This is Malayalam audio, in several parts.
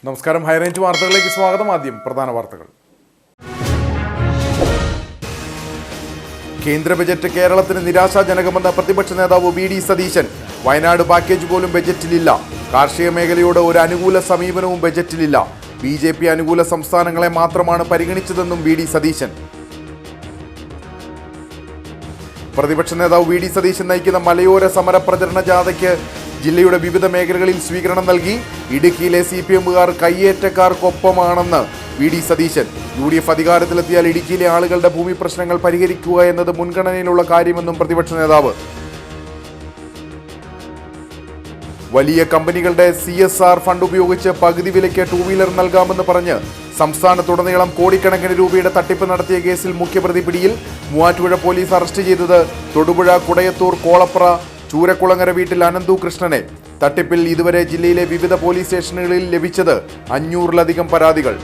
നമസ്കാരം. ഹൈറേഞ്ച് വാർത്തകളിലേക്ക് സ്വാഗതം. ആദ്യം പ്രധാന വാർത്തകൾ. കേന്ദ്ര ബജറ്റ് കേരളത്തിന് നിരാശാജനകമെന്ന പ്രതിപക്ഷ നേതാവ് വി.ഡി. സതീശൻ. വയനാട് പാക്കേജ് പോലും ബജറ്റിലില്ല. കാർഷിക മേഖലയോട് ഒരു അനുകൂല സമീപനവും ബജറ്റിലില്ല. ബി.ജെ.പി. അനുകൂല സംസ്ഥാനങ്ങളെ മാത്രമാണ് പരിഗണിച്ചതെന്നും വി.ഡി. സതീശൻ. പ്രതിപക്ഷ നേതാവ് വി.ഡി. സതീശൻ നയിക്കുന്ന മലയോര സമര പ്രചരണ ജാഥയ്ക്ക് ജില്ലയുടെ വിവിധ മേഖലകളിൽ സ്വീകരണം നൽകി. ഇടുക്കിയിലെ CPM-കാർ കയ്യേറ്റക്കാർക്കൊപ്പമാണെന്ന് വി.ഡി. സതീശൻ. UDF അധികാരത്തിലെത്തിയാൽ ഇടുക്കിയിലെ ആളുകളുടെ ഭൂമി പ്രശ്നങ്ങൾ പരിഹരിക്കുക എന്നത് മുൻഗണനയിലുള്ള കാര്യമെന്നും പ്രതിപക്ഷ നേതാവ്. വലിയ കമ്പനികളുടെ CSR ഫണ്ട് ഉപയോഗിച്ച് പകുതി വിലയ്ക്ക് 2 വീലർ നൽകാമെന്ന് പറഞ്ഞ് സംസ്ഥാനത്തുടനീളം കോടിക്കണക്കിന് രൂപയുടെ തട്ടിപ്പ് നടത്തിയ കേസിൽ മുഖ്യപ്രതി പിടിയിൽ. മൂവാറ്റുപുഴ പോലീസ് അറസ്റ്റ് ചെയ്തത് തൊടുപുഴ, കുടയത്തൂർ, കോളപ്ര, ചൂരക്കുളങ്ങര വീട്ടിൽ അനന്തു കൃഷ്ണനെ. തട്ടിപ്പിൽ ഇതുവരെ ജില്ലയിലെ വിവിധ പോലീസ് സ്റ്റേഷനുകളിൽ ലഭിച്ചത് 500-ലധികം പരാതികൾ.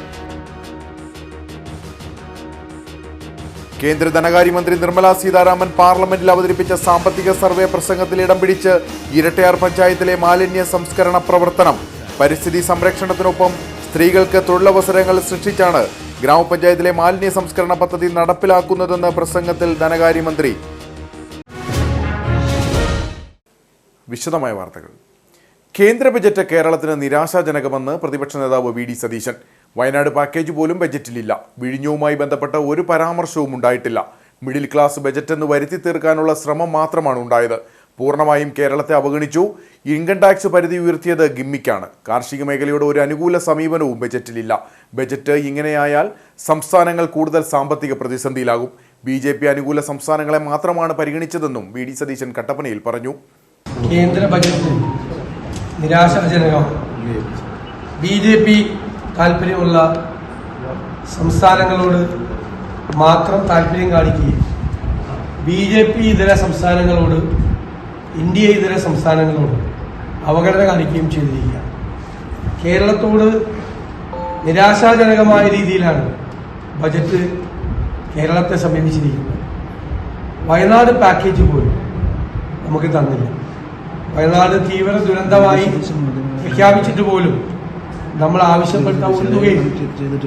കേന്ദ്ര ധനകാര്യമന്ത്രി നിർമ്മല സീതാരാമൻ പാർലമെന്റിൽ അവതരിപ്പിച്ച സാമ്പത്തിക സർവേ പ്രസംഗത്തിൽ ഇടം പിടിച്ച് ഇരട്ടയാർ പഞ്ചായത്തിലെ മാലിന്യ സംസ്കരണ പ്രവർത്തനം. പരിസ്ഥിതി സംരക്ഷണത്തിനൊപ്പം സ്ത്രീകൾക്ക് തൊഴിലവസരങ്ങൾ സൃഷ്ടിച്ചാണ് ഗ്രാമപഞ്ചായത്തിലെ മാലിന്യ സംസ്കരണ പദ്ധതി നടപ്പിലാക്കുന്നതെന്ന് പ്രസംഗത്തിൽ ധനകാര്യമന്ത്രി. വിശദമായ വാർത്തകൾ. കേന്ദ്ര ബജറ്റ് കേരളത്തിന് നിരാശാജനകമെന്ന് പ്രതിപക്ഷ നേതാവ് വി.ഡി. സതീശൻ. വയനാട് പാക്കേജ് പോലും ബജറ്റിലില്ല. വിഴിഞ്ഞവുമായി ബന്ധപ്പെട്ട ഒരു പരാമർശവും ഉണ്ടായിട്ടില്ല. മിഡിൽ ക്ലാസ് ബജറ്റ് എന്ന് വരുത്തി തീർക്കാനുള്ള ശ്രമം മാത്രമാണ് ഉണ്ടായത്. പൂർണ്ണമായും കേരളത്തെ അവഗണിച്ചു. ഇൻകം ടാക്സ് പരിധി ഉയർത്തിയത് ഗിമ്മിക്കാണ്. കാർഷിക മേഖലയോട് ഒരു അനുകൂല സമീപനവും ബജറ്റിലില്ല. ബജറ്റ് ഇങ്ങനെയായാൽ സംസ്ഥാനങ്ങൾ കൂടുതൽ സാമ്പത്തിക പ്രതിസന്ധിയിലാകും. ബി.ജെ.പി. അനുകൂല സംസ്ഥാനങ്ങളെ മാത്രമാണ് പരിഗണിച്ചതെന്നും വി.ഡി. സതീശൻ കട്ടപ്പനയിൽ പറഞ്ഞു. കേന്ദ്ര ബജറ്റ് നിരാശാജനകമാണ്. ബി.ജെ.പി. താല്പര്യമുള്ള സംസ്ഥാനങ്ങളോട് മാത്രം താല്പര്യം കാണിക്കുകയും ബി.ജെ.പി. ഇതര സംസ്ഥാനങ്ങളോട്, ഇന്ത്യ ഇതര സംസ്ഥാനങ്ങളോട് അവഗണന കാണിക്കുകയും ചെയ്തിരിക്കുകയാണ്. കേരളത്തോട് നിരാശാജനകമായ രീതിയിലാണ് ബജറ്റ് കേരളത്തെ സമീപിച്ചിരിക്കുന്നത്. വയനാട് പാക്കേജ് പോലും നമുക്ക് തന്നില്ല. വയനാട് തീവ്ര ദുരന്തമായി പ്രഖ്യാപിച്ചിട്ട് പോലും നമ്മൾ ആവശ്യപ്പെട്ട ഒരു തുകയും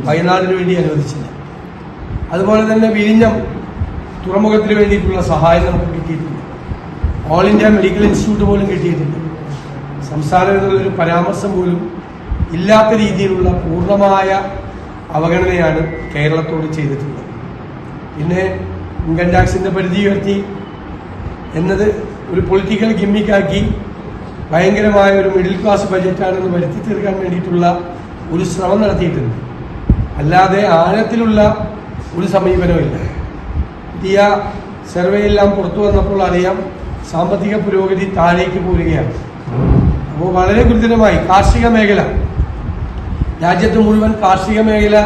വയനാടിന് വേണ്ടി അനുവദിച്ചില്ല. അതുപോലെ തന്നെ വിഴിഞ്ഞം തുറമുഖത്തിന് വേണ്ടിയിട്ടുള്ള സഹായം നമുക്ക് കിട്ടിയിട്ടില്ല. ഓൾ ഇന്ത്യ മെഡിക്കൽ ഇൻസ്റ്റിറ്റ്യൂട്ട് പോലും കിട്ടിയിട്ടില്ല. സംസ്ഥാനം എന്നുള്ളൊരു പരാമർശം പോലും ഇല്ലാത്ത രീതിയിലുള്ള പൂർണ്ണമായ അവഗണനയാണ് കേരളത്തോട് ചെയ്തിട്ടുള്ളത്. പിന്നെ ഇൻകം ടാക്സിൻ്റെ പരിധി ഉയർത്തി എന്നത് ഒരു പൊളിറ്റിക്കൽ ഗിമ്മിക്കാക്കി ഭയങ്കരമായ ഒരു മിഡിൽ ക്ലാസ് ബജറ്റാണെന്ന് വരുത്തി തീർക്കാൻ വേണ്ടിയിട്ടുള്ള ഒരു ശ്രമം നടത്തിയിട്ടുണ്ട്. അല്ലാതെ ആഴത്തിലുള്ള ഒരു സമീപനമില്ല. പുതിയ സർവേയെല്ലാം പുറത്തു വന്നപ്പോൾ അറിയാം, സാമ്പത്തിക പുരോഗതി താഴേക്ക് പോരുകയാണ്. അപ്പോൾ വളരെ ഗുരുതരമായി കാർഷിക മേഖല, രാജ്യത്ത് മുഴുവൻ കാർഷിക മേഖല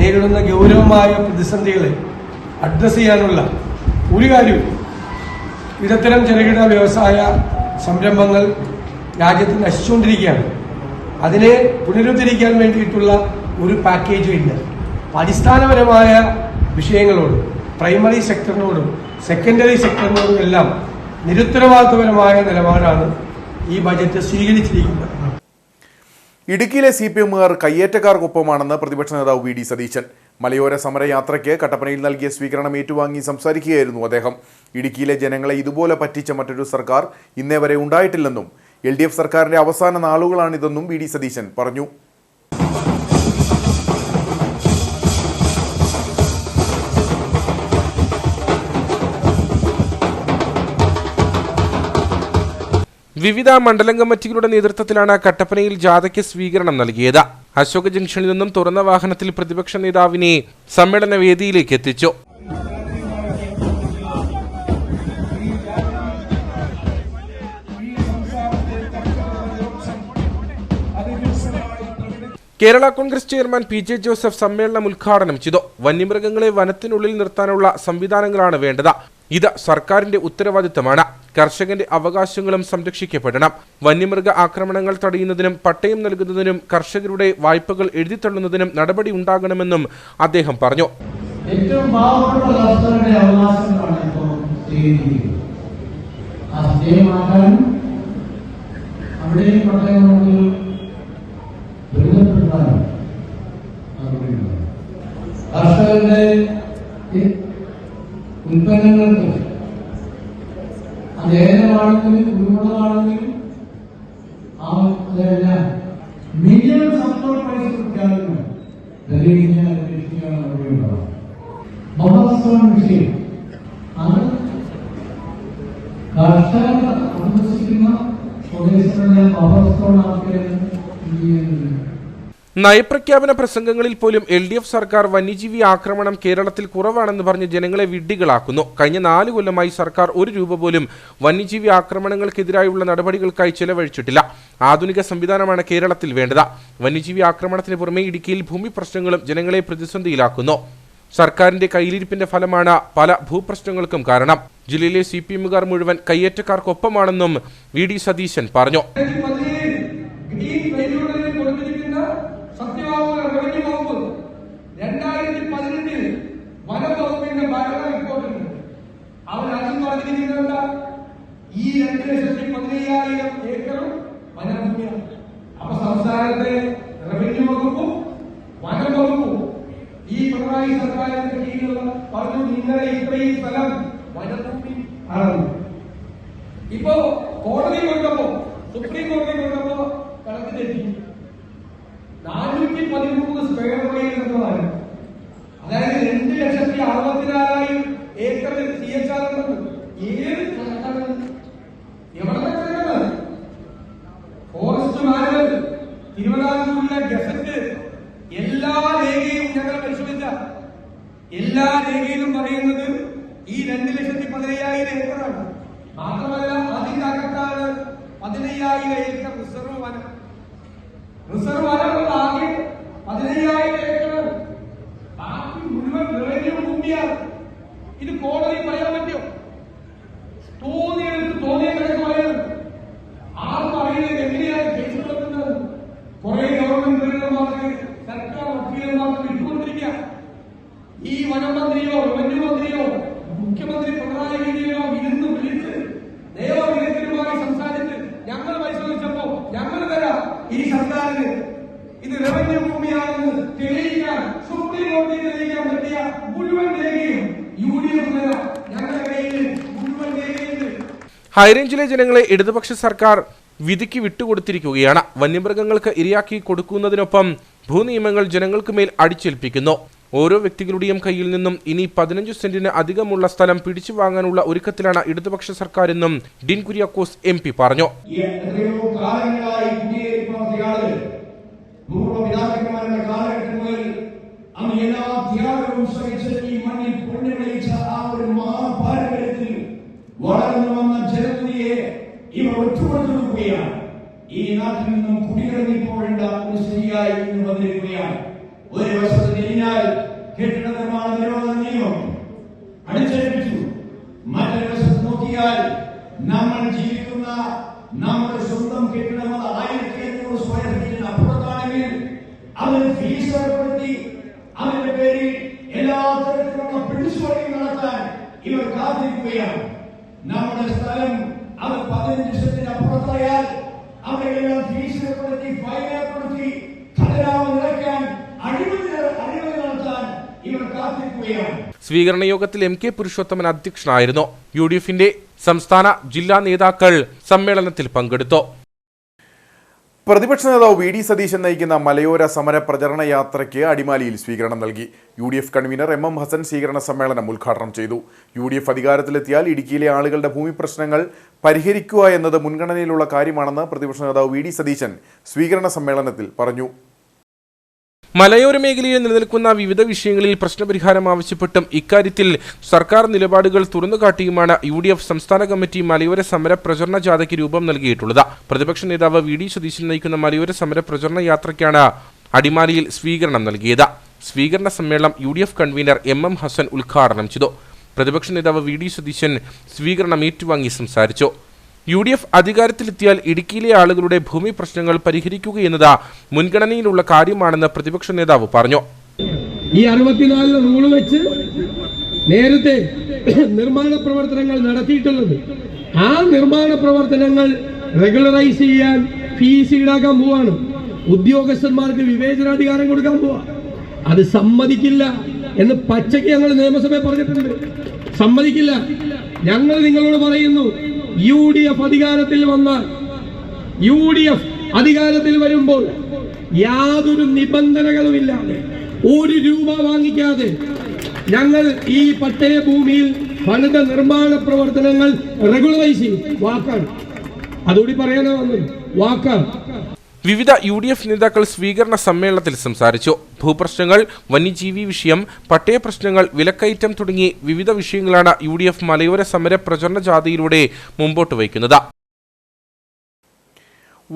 നേരിടുന്ന ഗൗരവമായ പ്രതിസന്ധികളെ അഡ്രസ് ചെയ്യാനുള്ള ഒരു കാര്യവും ഇടത്തരം ചെറുകിട വ്യവസായ സംരംഭങ്ങൾ രാജ്യത്ത് നശിച്ചുകൊണ്ടിരിക്കുകയാണ്. അതിനെ പുനരുദ്ധരിക്കാൻ വേണ്ടിയിട്ടുള്ള ഒരു പാക്കേജും ഇല്ല. അടിസ്ഥാനപരമായ വിഷയങ്ങളോടും പ്രൈമറി സെക്ടറിനോടും സെക്കൻഡറി സെക്ടറിനോടും എല്ലാം നിരുത്തരവാദിത്വപരമായ നിലപാടാണ് ഈ ബജറ്റ് സ്വീകരിച്ചിരിക്കുന്നത്. ഇടുക്കിയിലെ CPM-കാർ കയ്യേറ്റക്കാർക്കൊപ്പമാണെന്ന് പ്രതിപക്ഷ നേതാവ് വി.ഡി. സതീശൻ. മലയോര സമരയാത്രയ്ക്ക് കട്ടപ്പനയിൽ നൽകിയ സ്വീകരണം ഏറ്റുവാങ്ങി സംസാരിക്കുകയായിരുന്നു അദ്ദേഹം. ഇടുക്കിയിലെ ജനങ്ങളെ ഇതുപോലെ പറ്റിച്ച മറ്റൊരു സർക്കാർ ഇന്നേ വരെ ഉണ്ടായിട്ടില്ലെന്നും LDF സർക്കാരിന്റെ അവസാന നാളുകളാണിതെന്നും വി.ഡി. സതീശൻ പറഞ്ഞു. വിവിധ മണ്ഡലം കമ്മിറ്റികളുടെ നേതൃത്വത്തിലാണ് കട്ടപ്പനയിൽ ജാഥയ്ക്ക് സ്വീകരണം നൽകിയത്. അശോക ജംഗ്ഷനിൽ നിന്നും തുറന്ന വാഹനത്തിൽ പ്രതിപക്ഷ നേതാവിനെ സമ്മേളന വേദിയിലേക്ക് എത്തിച്ചു. Kerala Congress chairman P.J. Joseph സമ്മേളനം ഉദ്ഘാടനം ചെയ്തു. വന്യമൃഗങ്ങളെ വനത്തിനുള്ളിൽ നിർത്താനുള്ള സംവിധാനങ്ങളാണ് വേണ്ടത്. ഇത് സർക്കാരിന്റെ ഉത്തരവാദിത്തമാണ്. കർഷകന്റെ അവകാശങ്ങളും സംരക്ഷിക്കപ്പെടണം. വന്യമൃഗ ആക്രമണങ്ങൾ തടയുന്നതിനും പട്ടയം നൽകുന്നതിനും കർഷകരുടെ വായ്പകൾ എഴുതിത്തള്ളുന്നതിനും നടപടി ഉണ്ടാകണമെന്നും അദ്ദേഹം പറഞ്ഞു. ഏറ്റവും പാവപ്പെട്ട കർഷകരുടെ അവകാശങ്ങളാണ് ഇപ്പോൾ അവിടെ പട്ടയം പ്രധാനം കർഷകരുടെ ഉൽപ്പന്നങ്ങൾക്ക് അത് ഏലമാണെങ്കിലും കുരുമുളകാണെങ്കിലും അതെല്ലാം മിനിമം സപ്പോർട്ട് പ്രൈസ് കൊടുക്കാനും അവിടെയുണ്ടാവും. മഹാരാഷ്ട്ര വിഷയം അത് കർഷകർ അഭ്യസിക്കുന്ന സ്വദേശങ്ങളിലെ മഹാരാഷ്ട്ര നയപ്രഖ്യാപന പ്രസംഗങ്ങളിൽ പോലും LDF സർക്കാർ വന്യജീവി ആക്രമണം കേരളത്തിൽ കുറവാണെന്ന് പറഞ്ഞ് ജനങ്ങളെ വിഡ്ഢികളാക്കുന്നു. കഴിഞ്ഞ 4 കൊല്ലമായി സർക്കാർ 1 രൂപ പോലും വന്യജീവി ആക്രമണങ്ങൾക്കെതിരായുള്ള നടപടികൾക്കായി ചെലവഴിച്ചിട്ടില്ല. ആധുനിക സംവിധാനമാണ് കേരളത്തിൽ വേണ്ടത്. വന്യജീവി ആക്രമണത്തിന് പുറമെ ഇടുക്കിയിൽ ഭൂമി പ്രശ്നങ്ങളും ജനങ്ങളെ പ്രതിസന്ധിയിലാക്കുന്നു. സർക്കാരിന്റെ കയ്യിലിരിപ്പിന്റെ ഫലമാണ് പല ഭൂപ്രശ്നങ്ങൾക്കും കാരണം. ജില്ലയിലെ CPM-കാർ മുഴുവൻ കയ്യേറ്റക്കാർക്കൊപ്പമാണെന്നും VD സതീശൻ പറഞ്ഞു. സത്യവാങ്മൂല റവന്യൂ വകുപ്പ് 2018 വനം വകുപ്പിന്റെ ഭരണ റിപ്പോർട്ടുണ്ട്. അവർ ആദ്യം പറഞ്ഞിരിക്കുന്നത് ഈ 2,15,000 ഏക്കറും വനഭൂമിയാണ്. അപ്പൊ സംസ്ഥാനത്തെ റവന്യൂ വകുപ്പും വനം വകുപ്പും ഈ പിണറായി സർക്കാരിന്റെ കീഴിലുള്ള പറഞ്ഞു നിങ്ങളെ ഇത്രയും സ്ഥലം വനഭൂമി ആണ്. ഇപ്പോ കോടതി കൊണ്ടപ്പോ സുപ്രീം കോടതി കൊണ്ടപ്പോ കണക്ക് തെറ്റി 413 സ്ക്വയർ മൈൽ എന്നതാണ്. അതായത് 2,64,000 ഏക്കറിൽ CHR ഏത് സ്ഥലത്താണ് എവിടെ കിടക്കുന്നത്? ഫോറസ്റ്റ് മാനുവൽ തിരുവിതാംകൂറിലെ ഗസറ്റ് എല്ലാ രേഖയും ഞങ്ങൾ പരിശോധിച്ച എല്ലാ രേഖയിലും പറയുന്നത് ഈ 2,15,000 ഏക്കറാണ്. മാത്രമല്ല അതിന്റെ അകത്താണ് 15,000 ഏക്കർ റിസർവ് വനം. റിസർവ് വനമുള്ള ആകെ 15,000 ഏക്കർ. ബാക്കി മുഴുവൻ റവന്യൂ ഭൂമിയാണ്. ഇത് കോടതി പറയാൻ പറ്റുമോ? തോന്നിയ കണക്ക് പറയുന്നത് ആർക്കും അറിയുന്നത് എങ്ങനെയാണ് കേസ് കൊടുക്കുന്നത്? കുറെ ഗവൺമെന്റ് ബിൽഡർമാർക്ക് സർക്കാർ വക്കീലന്മാർക്ക് വിട്ടുകൊണ്ടിരിക്കുക. ഈ വനം മന്ത്രിയോ റവന്യൂ മന്ത്രിയോ മുഖ്യമന്ത്രി പിണറായി വിജയനോ ഇരുന്ന് വിളിച്ച് നിയമവിദഗ്ധരുമായി സംസാരിച്ച് ഞങ്ങൾ പരിശോധിച്ചപ്പോ ഞങ്ങൾ തരാം ഈ സർക്കാരിന് ഇത് റവന്യൂ ഭൂമിയാണെന്ന് തെളിയിക്കാൻ സുപ്രീം കോടതിയിൽ തെളിയിക്കാൻ പറ്റിയ മുഴുവൻ രേഖയും UDF തരാം. ഞങ്ങളുടെ കയ്യിൽ മുഴുവൻ രേഖയുണ്ട്. ഹൈറേഞ്ചിലെ ജനങ്ങളെ ഇടതുപക്ഷ സർക്കാർ വിധിക്ക് വിട്ടുകൊടുത്തിരിക്കുകയാണ്. വന്യമൃഗങ്ങൾക്ക് ഇരയാക്കി കൊടുക്കുന്നതിനൊപ്പം ഭൂനിയമങ്ങൾ ജനങ്ങൾക്ക് മേൽ അടിച്ചേൽപ്പിക്കുന്നു. ഓരോ വ്യക്തികളുടെയും കയ്യിൽ നിന്നും ഇനി 15 സെന്റിന് അധികമുള്ള സ്ഥലം പിടിച്ചു വാങ്ങാനുള്ള ഒരുക്കത്തിലാണ് ഇടതുപക്ഷ സർക്കാരെന്നും ഡീൻ കുര്യാക്കോസ് MP പറഞ്ഞു. വളർന്നു വന്ന ജനതയെ ഇവർ ഒറ്റുകൊടുത്തിരിക്കുകയാണ്. ഈ നാട്ടിൽ നിന്നും കുടിയിറങ്ങിപ്പോകേണ്ട ഒരു ശരിയായി ഇന്ന് വന്നിരിക്കുകയാണ്. ഒരു വശത്ത് കഴിഞ്ഞാൽ കെട്ടിട നിർമ്മാണ നിരോധന നിയമം അടിച്ചേൽപ്പിച്ചു. മറ്റൊരു വശത്ത് നോക്കിയാൽ നമ്മൾ ജീവിക്കുന്ന നമ്മുടെ സ്വന്തം കെട്ടിടം 1500 സ്ക്വയർ ഫീറ്റിന് അപ്പുറത്താണെങ്കിൽ അതിന് ഫീസ് ഏർപ്പെടുത്തി അതിന്റെ പേരിൽ എല്ലാ തരത്തിലുള്ള പിടിച്ചുപറി നടത്താൻ ഇവർ കാത്തിരിക്കുകയാണ്. നമ്മുടെ സ്ഥലം അത് 15 സെന്റിന് അപ്പുറത്തായാൽ അവിടെയെല്ലാം ഫീസ് ഏർപ്പെടുത്തി ഫൈൻ ഏർപ്പെടുത്തി ഖജനാവ് നിറയ്ക്കാൻ അഴിമതി നടത്താൻ ഇവർ കാത്തിരിക്കുകയാണ്. സ്വീകരണ യോഗത്തിൽ MK പുരുഷോത്തമൻ അധ്യക്ഷനായിരുന്നു. UDFന്റെ സംസ്ഥാന ജില്ലാ നേതാക്കൾ സമ്മേളനത്തിൽ പങ്കെടുത്തു. പ്രതിപക്ഷ നേതാവ് VD സതീശൻ നയിക്കുന്ന മലയോര സമര പ്രചരണ യാത്രയ്ക്ക് അടിമാലിയിൽ സ്വീകരണം നൽകി. UDF കൺവീനർ MM ഹസൻ സ്വീകരണ സമ്മേളനം ഉദ്ഘാടനം ചെയ്തു. UDF അധികാരത്തിലെത്തിയാൽ ഇടുക്കിയിലെ ആളുകളുടെ ഭൂമി പ്രശ്നങ്ങൾ പരിഹരിക്കുക എന്നത് മുൻഗണനയിലുള്ള കാര്യമാണെന്ന് പ്രതിപക്ഷ നേതാവ് VD സതീശൻ സ്വീകരണ സമ്മേളനത്തിൽ പറഞ്ഞു. മലയോര മേഖലയിൽ നിലനിൽക്കുന്ന വിവിധ വിഷയങ്ങളിൽ പ്രശ്നപരിഹാരം ആവശ്യപ്പെട്ടും ഇക്കാര്യത്തിൽ സർക്കാർ നിലപാടുകൾ തുറന്നുകാട്ടിയുമാണ് UDF സംസ്ഥാന കമ്മിറ്റി മലയോര സമര പ്രചരണ ജാഥയ്ക്ക് രൂപം നൽകിയിട്ടുള്ളത്. പ്രതിപക്ഷ നേതാവ് VD സതീശൻ നയിക്കുന്ന മലയോര സമര പ്രചരണ യാത്രയ്ക്കാണ് അടിമാലിയിൽ സ്വീകരണം നൽകിയത്. സ്വീകരണ സമ്മേളനം UDF കൺവീനർ MM ഹസൻ ഉദ്ഘാടനം ചെയ്തു. പ്രതിപക്ഷ നേതാവ് VD സതീശൻ സ്വീകരണം ഏറ്റുവാങ്ങി സംസാരിച്ചു. UDF അധികാരത്തിലെത്തിയാൽ ഇടുക്കിയിലെ ആളുകളുടെ ഭൂമി പ്രശ്നങ്ങൾ പരിഹരിക്കുകയെന്നത് മുൻഗണനയിലുള്ള കാര്യമാണെന്ന് പ്രതിപക്ഷ നേതാവ് പറഞ്ഞു. ഈ 64 റൂള് വെച്ച് നേരത്തെ നിർമ്മാണ പ്രവർത്തനങ്ങൾ നടത്തിയിട്ടുള്ളത്. ആ നിർമ്മാണ പ്രവർത്തനങ്ങൾ റെഗുലറൈസ് ചെയ്യാൻ ഫീസ് ഈടാക്കാൻ പോവാണ്. ഉദ്യോഗസ്ഥന്മാർക്ക് വിവേചനാധികാരം കൊടുക്കാൻ പോവാ. അത് സമ്മതിക്കില്ല എന്ന് പച്ചയ്ക്ക് ഞങ്ങൾ നിയമസഭയിൽ പറഞ്ഞിട്ടുണ്ട്. സമ്മതിക്കില്ല. ഞങ്ങൾ നിങ്ങളോട് പറയുന്നു, UDF അധികാരത്തിൽ വന്നാൽ, UDF അധികാരത്തിൽ വരുമ്പോൾ യാതൊരു നിബന്ധനകളുമില്ലാതെ 1 രൂപ വാങ്ങിക്കാതെ ഞങ്ങൾ ഈ പട്ടയ ഭൂമിയിൽ പണിത നിർമ്മാണ പ്രവർത്തനങ്ങൾ റെഗുലറൈസ് ചെയ്യും. വാക്കാണ്. അതുകൂടി പറയാനാ വന്നത്. വാക്കാണ്. വിവിധ UDF നേതാക്കൾ സ്വീകരണ സമ്മേളനത്തിൽ സംസാരിച്ചു. ഭൂപ്രശ്നങ്ങൾ, വന്യജീവി വിഷയം, പട്ടയ പ്രശ്നങ്ങൾ, വിലക്കയറ്റം തുടങ്ങി വിവിധ വിഷയങ്ങളാണ് UDF മലയോര സമര പ്രചരണ ജാഥയിലൂടെ മുമ്പോട്ട് വയ്ക്കുന്നത്.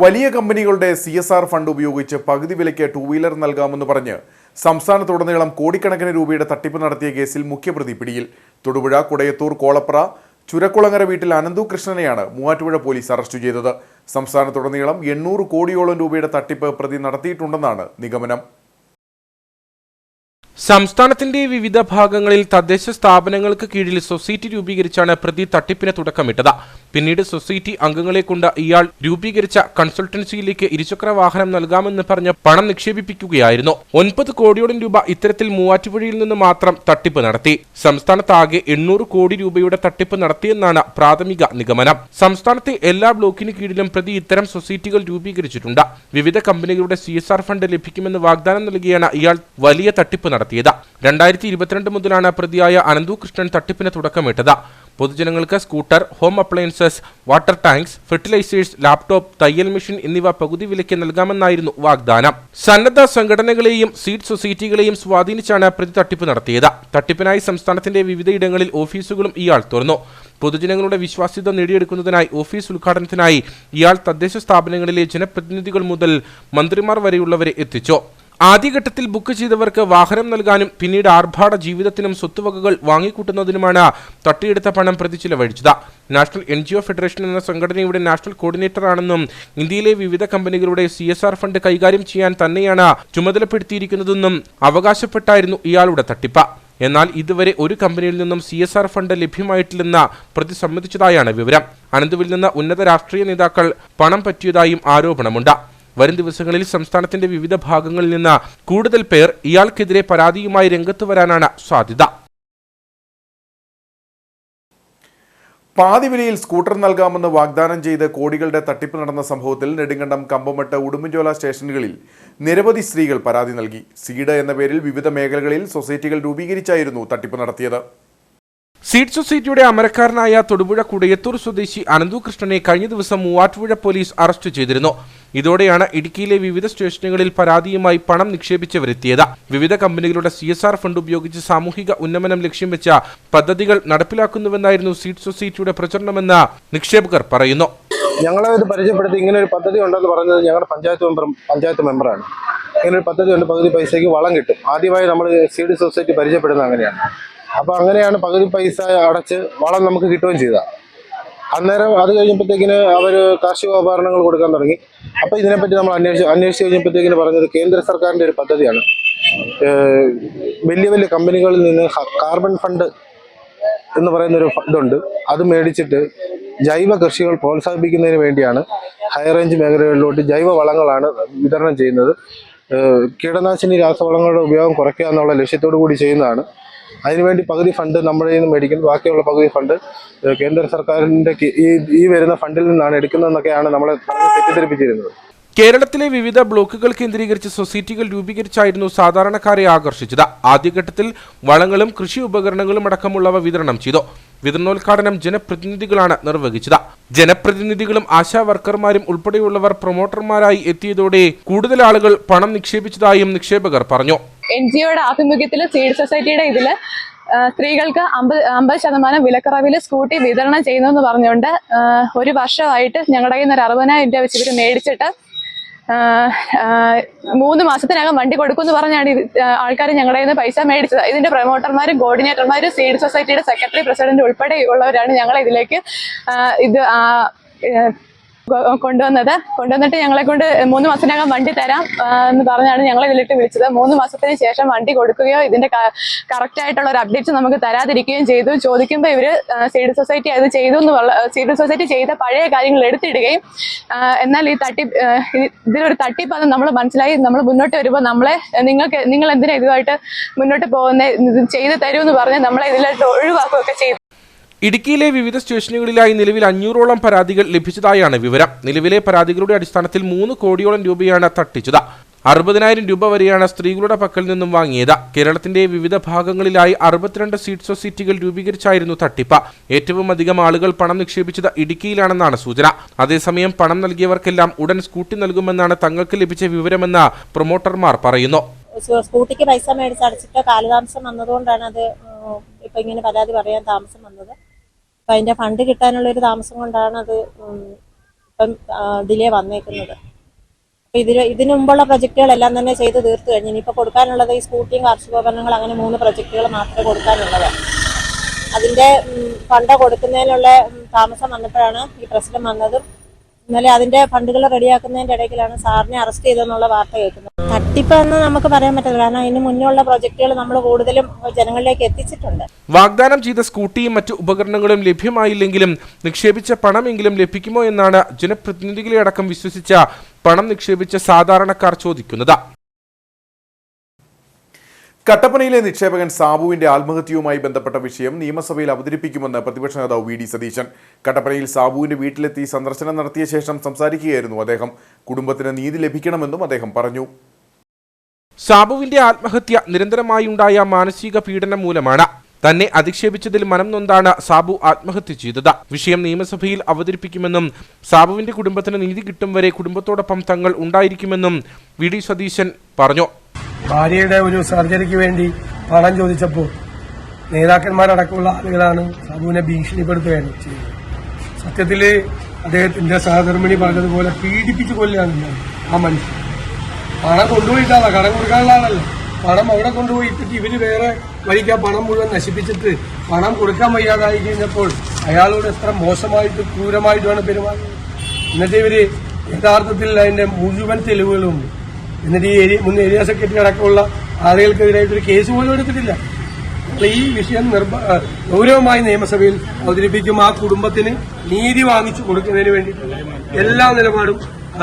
വലിയ കമ്പനികളുടെ CSR ഫണ്ട് ഉപയോഗിച്ച് പകുതി വിലയ്ക്ക് 2 വീലർ നൽകാമെന്ന് പറഞ്ഞ് സംസ്ഥാനത്തുടനീളം കോടിക്കണക്കിന് രൂപയുടെ തട്ടിപ്പ് നടത്തിയ കേസിൽ മുഖ്യപ്രതി പിടിയിൽ. തൊടുപുഴ, കുടയത്തൂർ, കോളപ്ര, ചുരക്കുളങ്ങര വീട്ടിൽ അനന്തു കൃഷ്ണനെയാണ് മൂവാറ്റുപുഴ പോലീസ് അറസ്റ്റ് ചെയ്തത്. സംസ്ഥാനത്തുടനീളം 800 കോടിയോളം രൂപയുടെ തട്ടിപ്പ് പ്രതി നടത്തിയിട്ടുണ്ടെന്നാണ് നിഗമനം. സംസ്ഥാനത്തിന്റെ വിവിധ ഭാഗങ്ങളിൽ തദ്ദേശ സ്ഥാപനങ്ങൾക്ക് കീഴിൽ സൊസൈറ്റി രൂപീകരിച്ചാണ് പ്രതി തട്ടിപ്പിന് തുടക്കമിട്ടത്. പിന്നീട് സൊസൈറ്റി അംഗങ്ങളെ കൊണ്ട് ഇയാൾ രൂപീകരിച്ച കൺസൾട്ടൻസിയിലേക്ക് ഇരുചക്ര വാഹനം നൽകാമെന്ന് പറഞ്ഞ് പണം നിക്ഷേപിപ്പിക്കുകയായിരുന്നു. 9 കോടിയോളം രൂപ ഇത്തരത്തിൽ മൂവാറ്റുപുഴയിൽ നിന്ന് മാത്രം തട്ടിപ്പ് നടത്തി. സംസ്ഥാനത്താകെ 800 കോടി രൂപയുടെ തട്ടിപ്പ് നടത്തിയെന്നാണ് പ്രാഥമിക നിഗമനം. സംസ്ഥാനത്തെ എല്ലാ ബ്ലോക്കിന് കീഴിലും പ്രതി ഇത്തരം സൊസൈറ്റികൾ രൂപീകരിച്ചിട്ടുണ്ട്. വിവിധ കമ്പനികളുടെ CSR ഫണ്ട് ലഭിക്കുമെന്ന് വാഗ്ദാനം നൽകിയാണ് ഇയാൾ വലിയ തട്ടിപ്പ് നടത്തിയത്. 2022 മുതലാണ് പ്രതിയായ അനന്തു കൃഷ്ണൻ തട്ടിപ്പിന് തുടക്കമിട്ടത്. പൊതുജനങ്ങൾക്ക് scooter, home appliances, water tanks, fertilisers, laptop, തയ്യൽ മെഷീൻ എന്നിവ പകുതി വിലയ്ക്ക് നൽകാമെന്നായിരുന്നു വാഗ്ദാനം. സന്നദ്ധ സംഘടനകളെയും സീഡ് സൊസൈറ്റികളെയും സ്വാധീനിച്ചാണ് പ്രതി തട്ടിപ്പ് നടത്തിയത്. തട്ടിപ്പിനായി സംസ്ഥാനത്തിന്റെ വിവിധയിടങ്ങളിൽ ഓഫീസുകളും ഇയാൾ തുറന്നു. പൊതുജനങ്ങളുടെ വിശ്വാസ്യത നേടിയെടുക്കുന്നതിനായി ഓഫീസ് ഉദ്ഘാടനത്തിനായി ഇയാൾ തദ്ദേശ സ്ഥാപനങ്ങളിലെ ജനപ്രതിനിധികൾ മുതൽ മന്ത്രിമാർ വരെയുള്ളവരെ എത്തിച്ചു. ആദ്യഘട്ടത്തിൽ ബുക്ക് ചെയ്തവർക്ക് വാഹനം നൽകാനും പിന്നീട് ആർഭാട ജീവിതത്തിനും സ്വത്തുവകകൾ വാങ്ങിക്കൂട്ടുന്നതിനുമാണ് തട്ടിയെടുത്ത പണം പ്രതി ചിലവഴിച്ചത്. നാഷണൽ NGO ഫെഡറേഷൻ എന്ന സംഘടനയുടെ നാഷണൽ കോർഡിനേറ്ററാണെന്നും ഇന്ത്യയിലെ വിവിധ കമ്പനികളുടെ CSR ഫണ്ട് കൈകാര്യം ചെയ്യാൻ തന്നെയാണ് ചുമതലപ്പെടുത്തിയിരിക്കുന്നതെന്നും അവകാശപ്പെട്ടായിരുന്നു ഇയാളുടെ തട്ടിപ്പ്. എന്നാൽ ഇതുവരെ ഒരു കമ്പനിയിൽ നിന്നും CSR ഫണ്ട് ലഭ്യമായിട്ടില്ലെന്ന് പ്രതി സമ്മതിച്ചതായാണ് വിവരം. അനന്തുവിൽ നിന്ന് ഉന്നത രാഷ്ട്രീയ നേതാക്കൾ പണം പറ്റിയതായും ആരോപണമുണ്ട്. വരും ദിവസങ്ങളിൽ സംസ്ഥാനത്തിന്റെ വിവിധ ഭാഗങ്ങളിൽ നിന്ന് കൂടുതൽ പേർ ഇയാൾക്കെതിരെ പരാതിയുമായി രംഗത്ത് വരാനാണ് സാധ്യത. പാതി വിലയിൽ സ്കൂട്ടർ നൽകാമെന്ന് വാഗ്ദാനം ചെയ്ത് കോടികളുടെ തട്ടിപ്പ് നടന്ന സംഭവത്തിൽ നെടുങ്കണ്ടം, കമ്പമട്ട്, ഉടുമ്പൻചോല സ്റ്റേഷനുകളിൽ നിരവധി സ്ത്രീകൾ പരാതി നൽകി. സീഡ് എന്ന പേരിൽ വിവിധ മേഖലകളിൽ സൊസൈറ്റികൾ രൂപീകരിച്ചായിരുന്നു തട്ടിപ്പ് നടത്തിയത്. സീഡ് സൊസൈറ്റിയുടെ അമരക്കാരനായ തൊടുപുഴ കുടയത്തൂർ സ്വദേശി അനന്തു കൃഷ്ണനെ കഴിഞ്ഞ ദിവസം മൂവാറ്റുപുഴ പോലീസ് അറസ്റ്റ് ചെയ്തിരുന്നു. ഇതോടെയാണ് ഇടുക്കിയിലെ വിവിധ സ്റ്റേഷനുകളിൽ പരാതിയുമായി പണം നിക്ഷേപിച്ചവരെത്തിയത്. വിവിധ കമ്പനികളുടെ CSR ഫണ്ട് ഉപയോഗിച്ച് സാമൂഹിക ഉന്നമനം ലക്ഷ്യം വെച്ച പദ്ധതികൾ നടപ്പിലാക്കുന്നുവെന്നായിരുന്നു സീഡ് സൊസൈറ്റിയുടെ പ്രചരണമെന്ന് നിക്ഷേപകർ പറയുന്നു. ഞങ്ങളെ ഇത് പരിചയപ്പെടുത്തി ഇങ്ങനെ ഒരു പദ്ധതി ഉണ്ടെന്ന് പറഞ്ഞത് ഞങ്ങളുടെ പഞ്ചായത്ത് മെമ്പറാണ്. ഇങ്ങനെ ഒരു പദ്ധതി ഉണ്ട്, പകുതി പൈസയ്ക്ക് വളം കിട്ടും. ആദ്യമായി നമ്മൾ സീഡ് സൊസൈറ്റി പരിചയപ്പെടുന്നത് അങ്ങനെയാണ്. അപ്പോൾ അങ്ങനെയാണ് പകുതി പൈസ അടച്ച് വളം നമുക്ക് കിട്ടുകയും ചെയ്തത്. അന്നേരം അത് കഴിഞ്ഞപ്പോഴത്തേക്കിന് അവർ കാർഷികോപകരണങ്ങൾ കൊടുക്കാൻ തുടങ്ങി. അപ്പോൾ ഇതിനെപ്പറ്റി നമ്മൾ അന്വേഷിച്ച് കഴിഞ്ഞപ്പോഴത്തേക്കിന് പറഞ്ഞത് കേന്ദ്ര സർക്കാരിൻ്റെ ഒരു പദ്ധതിയാണ്. വലിയ വലിയ കമ്പനികളിൽ നിന്ന് കാർബൺ ഫണ്ട് എന്ന് പറയുന്നൊരു ഇതുണ്ട്. അത് മേടിച്ചിട്ട് ജൈവ കൃഷികൾ പ്രോത്സാഹിപ്പിക്കുന്നതിന് വേണ്ടിയാണ് ഹൈ റേഞ്ച് മേഖലകളിലോട്ട് ജൈവ വളങ്ങളാണ് വിതരണം ചെയ്യുന്നത്. കീടനാശിനി രാസവളങ്ങളുടെ ഉപയോഗം കുറയ്ക്കുക എന്നുള്ള ലക്ഷ്യത്തോടു കൂടി ചെയ്യുന്നതാണ്. അതിനുവേണ്ടി പകുതി ഫണ്ട് നമ്മുടെ നിന്ന് മേടിക്കുന്നു, ബാക്കിയുള്ള പകുതി ഫണ്ട് കേന്ദ്ര സർക്കാരിൻ്റെ ഈ വരുന്ന ഫണ്ടിൽ നിന്നാണ് എടുക്കുന്നതെന്നൊക്കെയാണ് നമ്മളെ തെറ്റിദ്ധരിപ്പിച്ചിരുന്നത്. കേരളത്തിലെ വിവിധ ബ്ലോക്കുകൾ കേന്ദ്രീകരിച്ച് സൊസൈറ്റികൾ രൂപീകരിച്ചായിരുന്നു സാധാരണക്കാരെ ആകർഷിച്ചത്. ആദ്യഘട്ടത്തിൽ വളങ്ങളും കൃഷി ഉപകരണങ്ങളും അടക്കമുള്ളവ വിതരണം ചെയ്തു. വിതരണോദ്ഘാടനം ജനപ്രതിനിധികളാണ് നിർവഹിച്ചത്. ജനപ്രതിനിധികളും ആശാ വർക്കർമാരും ഉൾപ്പെടെയുള്ളവർ പ്രൊമോട്ടർമാരായി എത്തിയതോടെ കൂടുതൽ ആളുകൾ പണം നിക്ഷേപിച്ചതായും നിക്ഷേപകർ പറഞ്ഞു. NGOയുടെ ആഭിമുഖ്യത്തിൽ സീഡ് സൊസൈറ്റിയുടെ ഇതിൽ സ്ത്രീകൾക്ക് 50% വിലക്കുറവിൽ സ്കൂട്ടി വിതരണം ചെയ്യുന്നു പറഞ്ഞുകൊണ്ട് ഒരു വർഷമായിട്ട് ഞങ്ങളുടെ കയ്യിൽ നിന്ന് 60,000 രൂപ വെച്ച് ഇവർ മേടിച്ചിട്ട് 3 മാസത്തിനകം വണ്ടി കൊടുക്കുമെന്ന് പറഞ്ഞാണ് ആൾക്കാർ ഞങ്ങളുടെ കയ്യിൽ നിന്ന് പൈസ മേടിച്ചത്. ഇതിന്റെ പ്രൊമോട്ടർമാരും കോർഡിനേറ്റർമാരും സീഡ് സൊസൈറ്റിയുടെ സെക്രട്ടറി, പ്രസിഡന്റ് ഉൾപ്പെടെ ഉള്ളവരാണ് ഞങ്ങളെ ഇതിലേക്ക് കൊണ്ടുവന്നിട്ട് ഞങ്ങളെ കൊണ്ട് 3 മാസത്തിനകം വണ്ടി തരാം എന്ന് പറഞ്ഞാണ് ഞങ്ങളെ ഇതിലിട്ട് വിളിച്ചത്. 3 മാസത്തിന് ശേഷം വണ്ടി കൊടുക്കുകയോ ഇതിന്റെ കറക്റ്റ് ആയിട്ടുള്ള ഒരു അപ്ഡേറ്റ് നമുക്ക് തരാതിരിക്കുകയും ചെയ്തു. ചോദിക്കുമ്പോൾ ഇവര് സീഡ് സൊസൈറ്റി അത് ചെയ്തു സീഡ് സൊസൈറ്റി ചെയ്ത പഴയ കാര്യങ്ങൾ എടുത്തിടുകയും എന്നാൽ ഇതിലൊരു തട്ടിപ്പാന്ന് നമ്മൾ മനസ്സിലായി. നമ്മൾ മുന്നോട്ട് വരുമ്പോൾ നിങ്ങൾ എന്തിനാ ഇതുമായിട്ട് മുന്നോട്ട് പോകുന്നത്, ചെയ്തു തരുമെന്ന് പറഞ്ഞ് നമ്മളെ ഇതിലോട്ട് ഒഴിവാക്കുകയൊക്കെ ചെയ്തു. ഇടുക്കിയിലെ വിവിധ സ്റ്റേഷനുകളിലായി നിലവിൽ 500ഓളം പരാതികൾ ലഭിച്ചതായാണ് വിവരം. നിലവിലെ പരാതികളുടെ അടിസ്ഥാനത്തിൽ 3 കോടിയോളം രൂപയാണ് തട്ടിച്ചത്. 60,000 രൂപ വരെയാണ് സ്ത്രീകളുടെ പക്കൽ നിന്നും വാങ്ങിയത്. കേരളത്തിന്റെ വിവിധ ഭാഗങ്ങളിലായി 62 സീഡ് സൊസൈറ്റികൾ രൂപീകരിച്ചായിരുന്നു തട്ടിപ്പ്. ഏറ്റവും അധികം ആളുകൾ പണം നിക്ഷേപിച്ചത് ഇടുക്കിയിലാണെന്നാണ് സൂചന. അതേസമയം പണം നൽകിയവർക്കെല്ലാം ഉടൻ സ്കൂട്ടി നൽകുമെന്നാണ് തങ്ങൾക്ക് ലഭിച്ച വിവരമെന്ന് പ്രൊമോട്ടർമാർ പറയുന്നു. സ്കൂട്ടിക്ക് പൈസ മേടിച്ചടച്ചിട്ട് കാലതാമസം വന്നതുകൊണ്ടാണ് അത് ഇപ്പം ഇങ്ങനെ പരാതി പറയാൻ താമസം വന്നത്. അപ്പം അതിൻ്റെ ഫണ്ട് കിട്ടാനുള്ളൊരു താമസം കൊണ്ടാണ് അത് ഇപ്പം ഡിലേ വന്നേക്കുന്നത്. അപ്പം ഇതിനു മുമ്പുള്ള പ്രൊജക്റ്റുകളെല്ലാം തന്നെ ചെയ്ത് തീർത്തു കഴിഞ്ഞു. ഇനിയിപ്പോൾ കൊടുക്കാനുള്ളത് ഈ സ്കൂട്ടിയും കാർഷികോപകരണങ്ങൾ അങ്ങനെ 3 പ്രൊജക്റ്റുകൾ മാത്രമേ കൊടുക്കാനുള്ളത്. അതിൻ്റെ ഫണ്ട് കൊടുക്കുന്നതിനുള്ള താമസം വന്നപ്പോഴാണ് ഈ പ്രശ്നം വന്നതും. ഇന്നലെ അതിൻ്റെ ഫണ്ടുകൾ റെഡിയാക്കുന്നതിൻ്റെ ഇടയ്ക്കിലാണ് സാറിനെ അറസ്റ്റ് ചെയ്തെന്നുള്ള വാർത്ത കേൾക്കുന്നത്. തട്ടിപ്പെന്ന് നമുക്ക് പറയാൻ പറ്റില്ല, കാരണം അതിന് മുന്നുള്ള പ്രൊജക്റ്റുകൾ നമ്മൾ കൂടുതലും ജനങ്ങളിലേക്ക് എത്തിച്ചിട്ടുണ്ട്. വാഗ്ദാനം ചെയ്ത സ്കൂട്ടിയും മറ്റു ഉപകരണങ്ങളും ലഭ്യമായില്ലെങ്കിലും നിക്ഷേപിച്ച പണമെങ്കിലും ലഭിക്കുമോ എന്നാണ് ജനപ്രതിനിധികളെ അടക്കം വിശ്വസിച്ച പണം നിക്ഷേപിച്ച സാധാരണക്കാർ ചോദിക്കുന്നത്. കട്ടപ്പനയിലെ നിക്ഷേപകൻ സാബുവിന്റെ ആത്മഹത്യയുമായി ബന്ധപ്പെട്ട വിഷയം നിയമസഭയിൽ അവതരിപ്പിക്കുമെന്ന് പ്രതിപക്ഷ നേതാവ് വി ഡി സതീശൻ. കട്ടപ്പനയിൽ സാബുവിന്റെ വീട്ടിലെത്തി സന്ദർശനം നടത്തിയ ശേഷം സംസാരിക്കുകയായിരുന്നു അദ്ദേഹം. കുടുംബത്തിന് നീതി ലഭിക്കണമെന്നും അദ്ദേഹം പറഞ്ഞു. സാബുവിന്റെ ആത്മഹത്യ നിരന്തരമായുണ്ടായ മാനസിക പീഡനം മൂലമാണ്. തന്നെ അധിക്ഷേപിച്ചതിൽ മനം നൊന്താണ് സാബു ആത്മഹത്യ ചെയ്തത്. വിഷയം നിയമസഭയിൽ അവതരിപ്പിക്കുമെന്നും സാബുവിന്റെ കുടുംബത്തിന് നീതി കിട്ടും വരെ കുടുംബത്തോടൊപ്പം തങ്ങൾ ഉണ്ടായിരിക്കുമെന്നും വി ഡി സതീശൻ പറഞ്ഞു. ഭാര്യയുടെ ഒരു സർജറിക്ക് വേണ്ടി പണം ചോദിച്ചപ്പോൾ നേതാക്കന്മാരടക്കമുള്ള ആളുകളാണ് സാബുവിനെ ഭീഷണിപ്പെടുത്തുകയാണ് ചെയ്തത്. സത്യത്തിൽ അദ്ദേഹത്തിന്റെ സഹധർമ്മിണി പറഞ്ഞതുപോലെ പീഡിപ്പിച്ച് കൊല്ലുകയാണ് ആ മനുഷ്യൻ. പണം കൊണ്ടുപോയിട്ടാണ്, കടം കൊടുക്കാനുള്ള ആളല്ല. പണം അവിടെ കൊണ്ടുപോയിട്ട് ഇവര് വേറെ വഴിക്ക് ആ പണം മുഴുവൻ നശിപ്പിച്ചിട്ട് പണം കൊടുക്കാൻ വയ്യാതായി കഴിഞ്ഞപ്പോൾ അയാളോട് എത്ര മോശമായിട്ട് ക്രൂരമായിട്ടുമാണ് പെരുമാറുന്നത്. എന്നിട്ട് ഇവര് യഥാർത്ഥത്തിൽ അതിന്റെ മുഴുവൻ തെളിവുകളും എന്നിട്ട് ഈ മുൻ ഏരിയ സെക്രട്ടറി അടക്കമുള്ള ആളുകൾക്കെതിരായിട്ടൊരു കേസ് പോലും എടുത്തിട്ടില്ല. അപ്പോൾ ഈ വിഷയം ഗൗരവമായി നിയമസഭയിൽ അവതരിപ്പിക്കും. ആ കുടുംബത്തിന് നീതി വാങ്ങിച്ചു കൊടുക്കുന്നതിന് വേണ്ടിയിട്ടുള്ള എല്ലാ നിലപാടും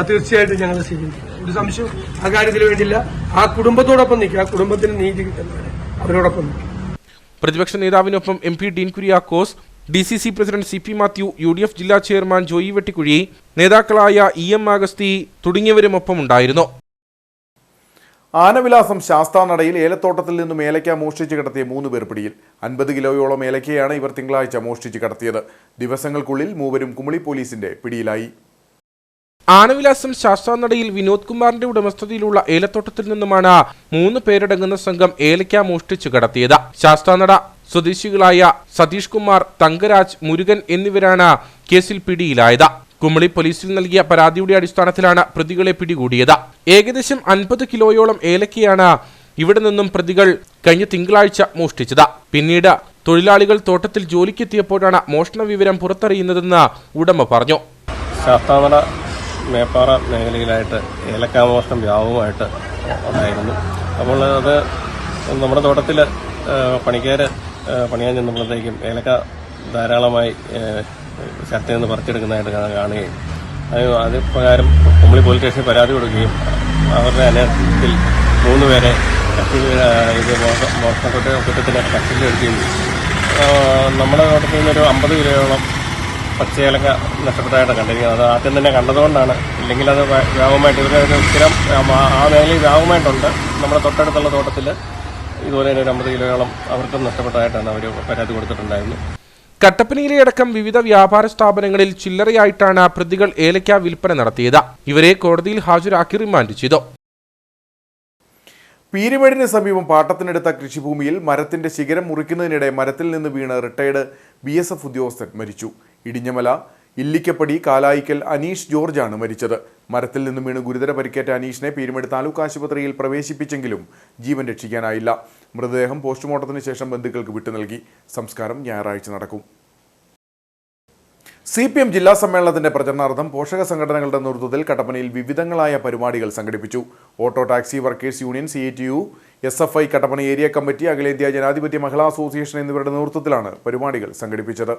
തീർച്ചയായിട്ടും ഞങ്ങൾ സ്വീകരിക്കും. ഒരു സംശയം ആ കാര്യത്തിന് വേണ്ടിയില്ല. ആ കുടുംബത്തോടൊപ്പം നിൽക്കുക, ആ കുടുംബത്തിന് നീതി കിട്ടുന്നവരെ അവരോടൊപ്പം നിൽക്കും. പ്രതിപക്ഷ നേതാവിനൊപ്പം MP Dean Kuriakose, DCC president CP Mathew, UDF ജില്ലാ ചെയർമാൻ ജോയി വെട്ടിക്കുഴി, നേതാക്കളായ EM അഗസ്തി തുടങ്ങിയവരുമൊപ്പമുണ്ടായിരുന്നു. ആനവിലാസം ശാസ്താനടയിൽ ഏലത്തോട്ടത്തിൽ നിന്നും ഏലക്ക മോഷ്ടിച്ച് കടത്തിയ 3 പേർ പിടിയിൽ. 50 കിലോയോളം ഏലക്കയാണ് ഇവർ തിങ്കളാഴ്ച മോഷ്ടിച്ച് കടത്തിയത്. ദിവസങ്ങൾക്കുള്ളിൽ മൂവരും കുമളി പോലീസിന്റെ പിടിയിലായി. ആനവിലാസം ശാസ്താനടയിൽ വിനോദ് കുമാറിന്റെ ഉടമസ്ഥതയിലുള്ള ഏലത്തോട്ടത്തിൽ നിന്നുമാണ് 3 പേരടങ്ങുന്ന സംഘം ഏലക്ക മോഷ്ടിച്ചു കടത്തിയത്. ശാസ്താനട സ്വദേശികളായ സതീഷ് കുമാർ, തങ്കരാജ്, മുരുകൻ എന്നിവരാണ് കേസിൽ പിടിയിലായത്. കുമളി പോലീസിൽ നൽകിയ പരാതിയുടെ അടിസ്ഥാനത്തിലാണ് പ്രതികളെ പിടികൂടിയത്. ഏകദേശം 50 കിലോയോളം ഏലക്കയാണ് ഇവിടെ നിന്നും പ്രതികൾ കഴിഞ്ഞ തിങ്കളാഴ്ച മോഷ്ടിച്ചത്. പിന്നീട് തൊഴിലാളികൾ തോട്ടത്തിൽ ജോലിക്കെത്തിയപ്പോഴാണ് മോഷണ വിവരം പുറത്തറിയുന്നതെന്ന് ഉടമ പറഞ്ഞു. ശാസ്താനട മേപ്പാറ മേഖലയിലായിട്ട് ഏലക്കാമോഷണം വ്യാപകമായിട്ട് ഉണ്ടായിരുന്നു. അപ്പോൾ അത് നമ്മുടെ തോട്ടത്തിൽ പണിക്കാർ പണിയാൻ ചെന്നപ്പോഴത്തേക്കും ഏലക്ക ധാരാളമായി ശക്തിയിൽ നിന്ന് പറിച്ചെടുക്കുന്നതായിട്ട് കാണുകയും അത് പ്രകാരം കുമളി പോലീസ് സ്റ്റേഷനിൽ പരാതി കൊടുക്കുകയും അവരുടെ അന്വേഷണത്തിൽ 3 പേരെ ഇത് മോഷണക്കുറ്റത്തിന് കസ്റ്റഡിയിലെടുക്കുകയും നമ്മുടെ തോട്ടത്തിൽ നിന്നൊരു 50 കിലോയോളം പച്ചയേലക്ക നഷ്ടപ്പെട്ടതായിട്ട് കണ്ടിരിക്കുന്നത്. അത് ആദ്യം തന്നെ കണ്ടതുകൊണ്ടാണ്. ഇല്ലെങ്കിൽ അത് വ്യാപകമായിട്ട് ഇവരുടെ സ്ഥിരം ആ മേഖലയിൽ വ്യാപകമായിട്ടുണ്ട്. നമ്മുടെ തൊട്ടടുത്തുള്ള തോട്ടത്തിൽ ഇതുപോലെ തന്നെ ഒരു 50 കിലോയോളം അവർക്കും നഷ്ടപ്പെട്ടതായിട്ടാണ് അവർ പരാതി കൊടുത്തിട്ടുണ്ടായിരുന്നു. കട്ടപ്പനയിലെ അടക്കം വിവിധ വ്യാപാര സ്ഥാപനങ്ങളിൽ ചില്ലറയായിട്ടാണ് പ്രതികൾ ഏലക്ക വിൽപ്പന നടത്തിയത്. ഇവരെ കോടതിയിൽ ഹാജരാക്കി റിമാൻഡ് ചെയ്തു. പീരുമേടിന് സമീപം പാട്ടത്തിനെടുത്ത കൃഷിഭൂമിയിൽ മരത്തിന്റെ ശിഖരം മുറിക്കുന്നതിനിടെ മരത്തിൽ നിന്ന് വീണ് റിട്ടയർഡ് BSF ഉദ്യോഗസ്ഥൻ മരിച്ചു. ഇടിഞ്ഞമല ഇല്ലിക്കപ്പടി കാലായിക്കൽ അനീഷ് ജോർജാണ് മരിച്ചത്. മരത്തിൽ നിന്ന് വീണ് ഗുരുതര പരിക്കേറ്റ അനീഷിനെ പീരുമേട് താലൂക്ക് ആശുപത്രിയിൽ പ്രവേശിപ്പിച്ചെങ്കിലും ജീവൻ രക്ഷിക്കാനായില്ല. മൃതദേഹം പോസ്റ്റ്മോർട്ടത്തിന് ശേഷം ബന്ധുക്കൾക്ക് വിട്ടു നൽകി. സംസ്കാരം ഞായറാഴ്ച നടക്കും. CPM ജില്ലാ സമ്മേളനത്തിന്റെ പ്രചരണാർത്ഥം പോഷക സംഘടനകളുടെ നേതൃത്വത്തിൽ കട്ടപ്പനയിൽ വിവിധങ്ങളായ പരിപാടികൾ സംഘടിപ്പിച്ചു. Auto taxi workers union, CITU, SFI, Kattappana area committee, അഖിലേന്ത്യാ ജനാധിപത്യ മഹിളാ അസോസിയേഷൻ എന്നിവരുടെ നേതൃത്വത്തിലാണ് പരിപാടികൾ സംഘടിപ്പിച്ചത്.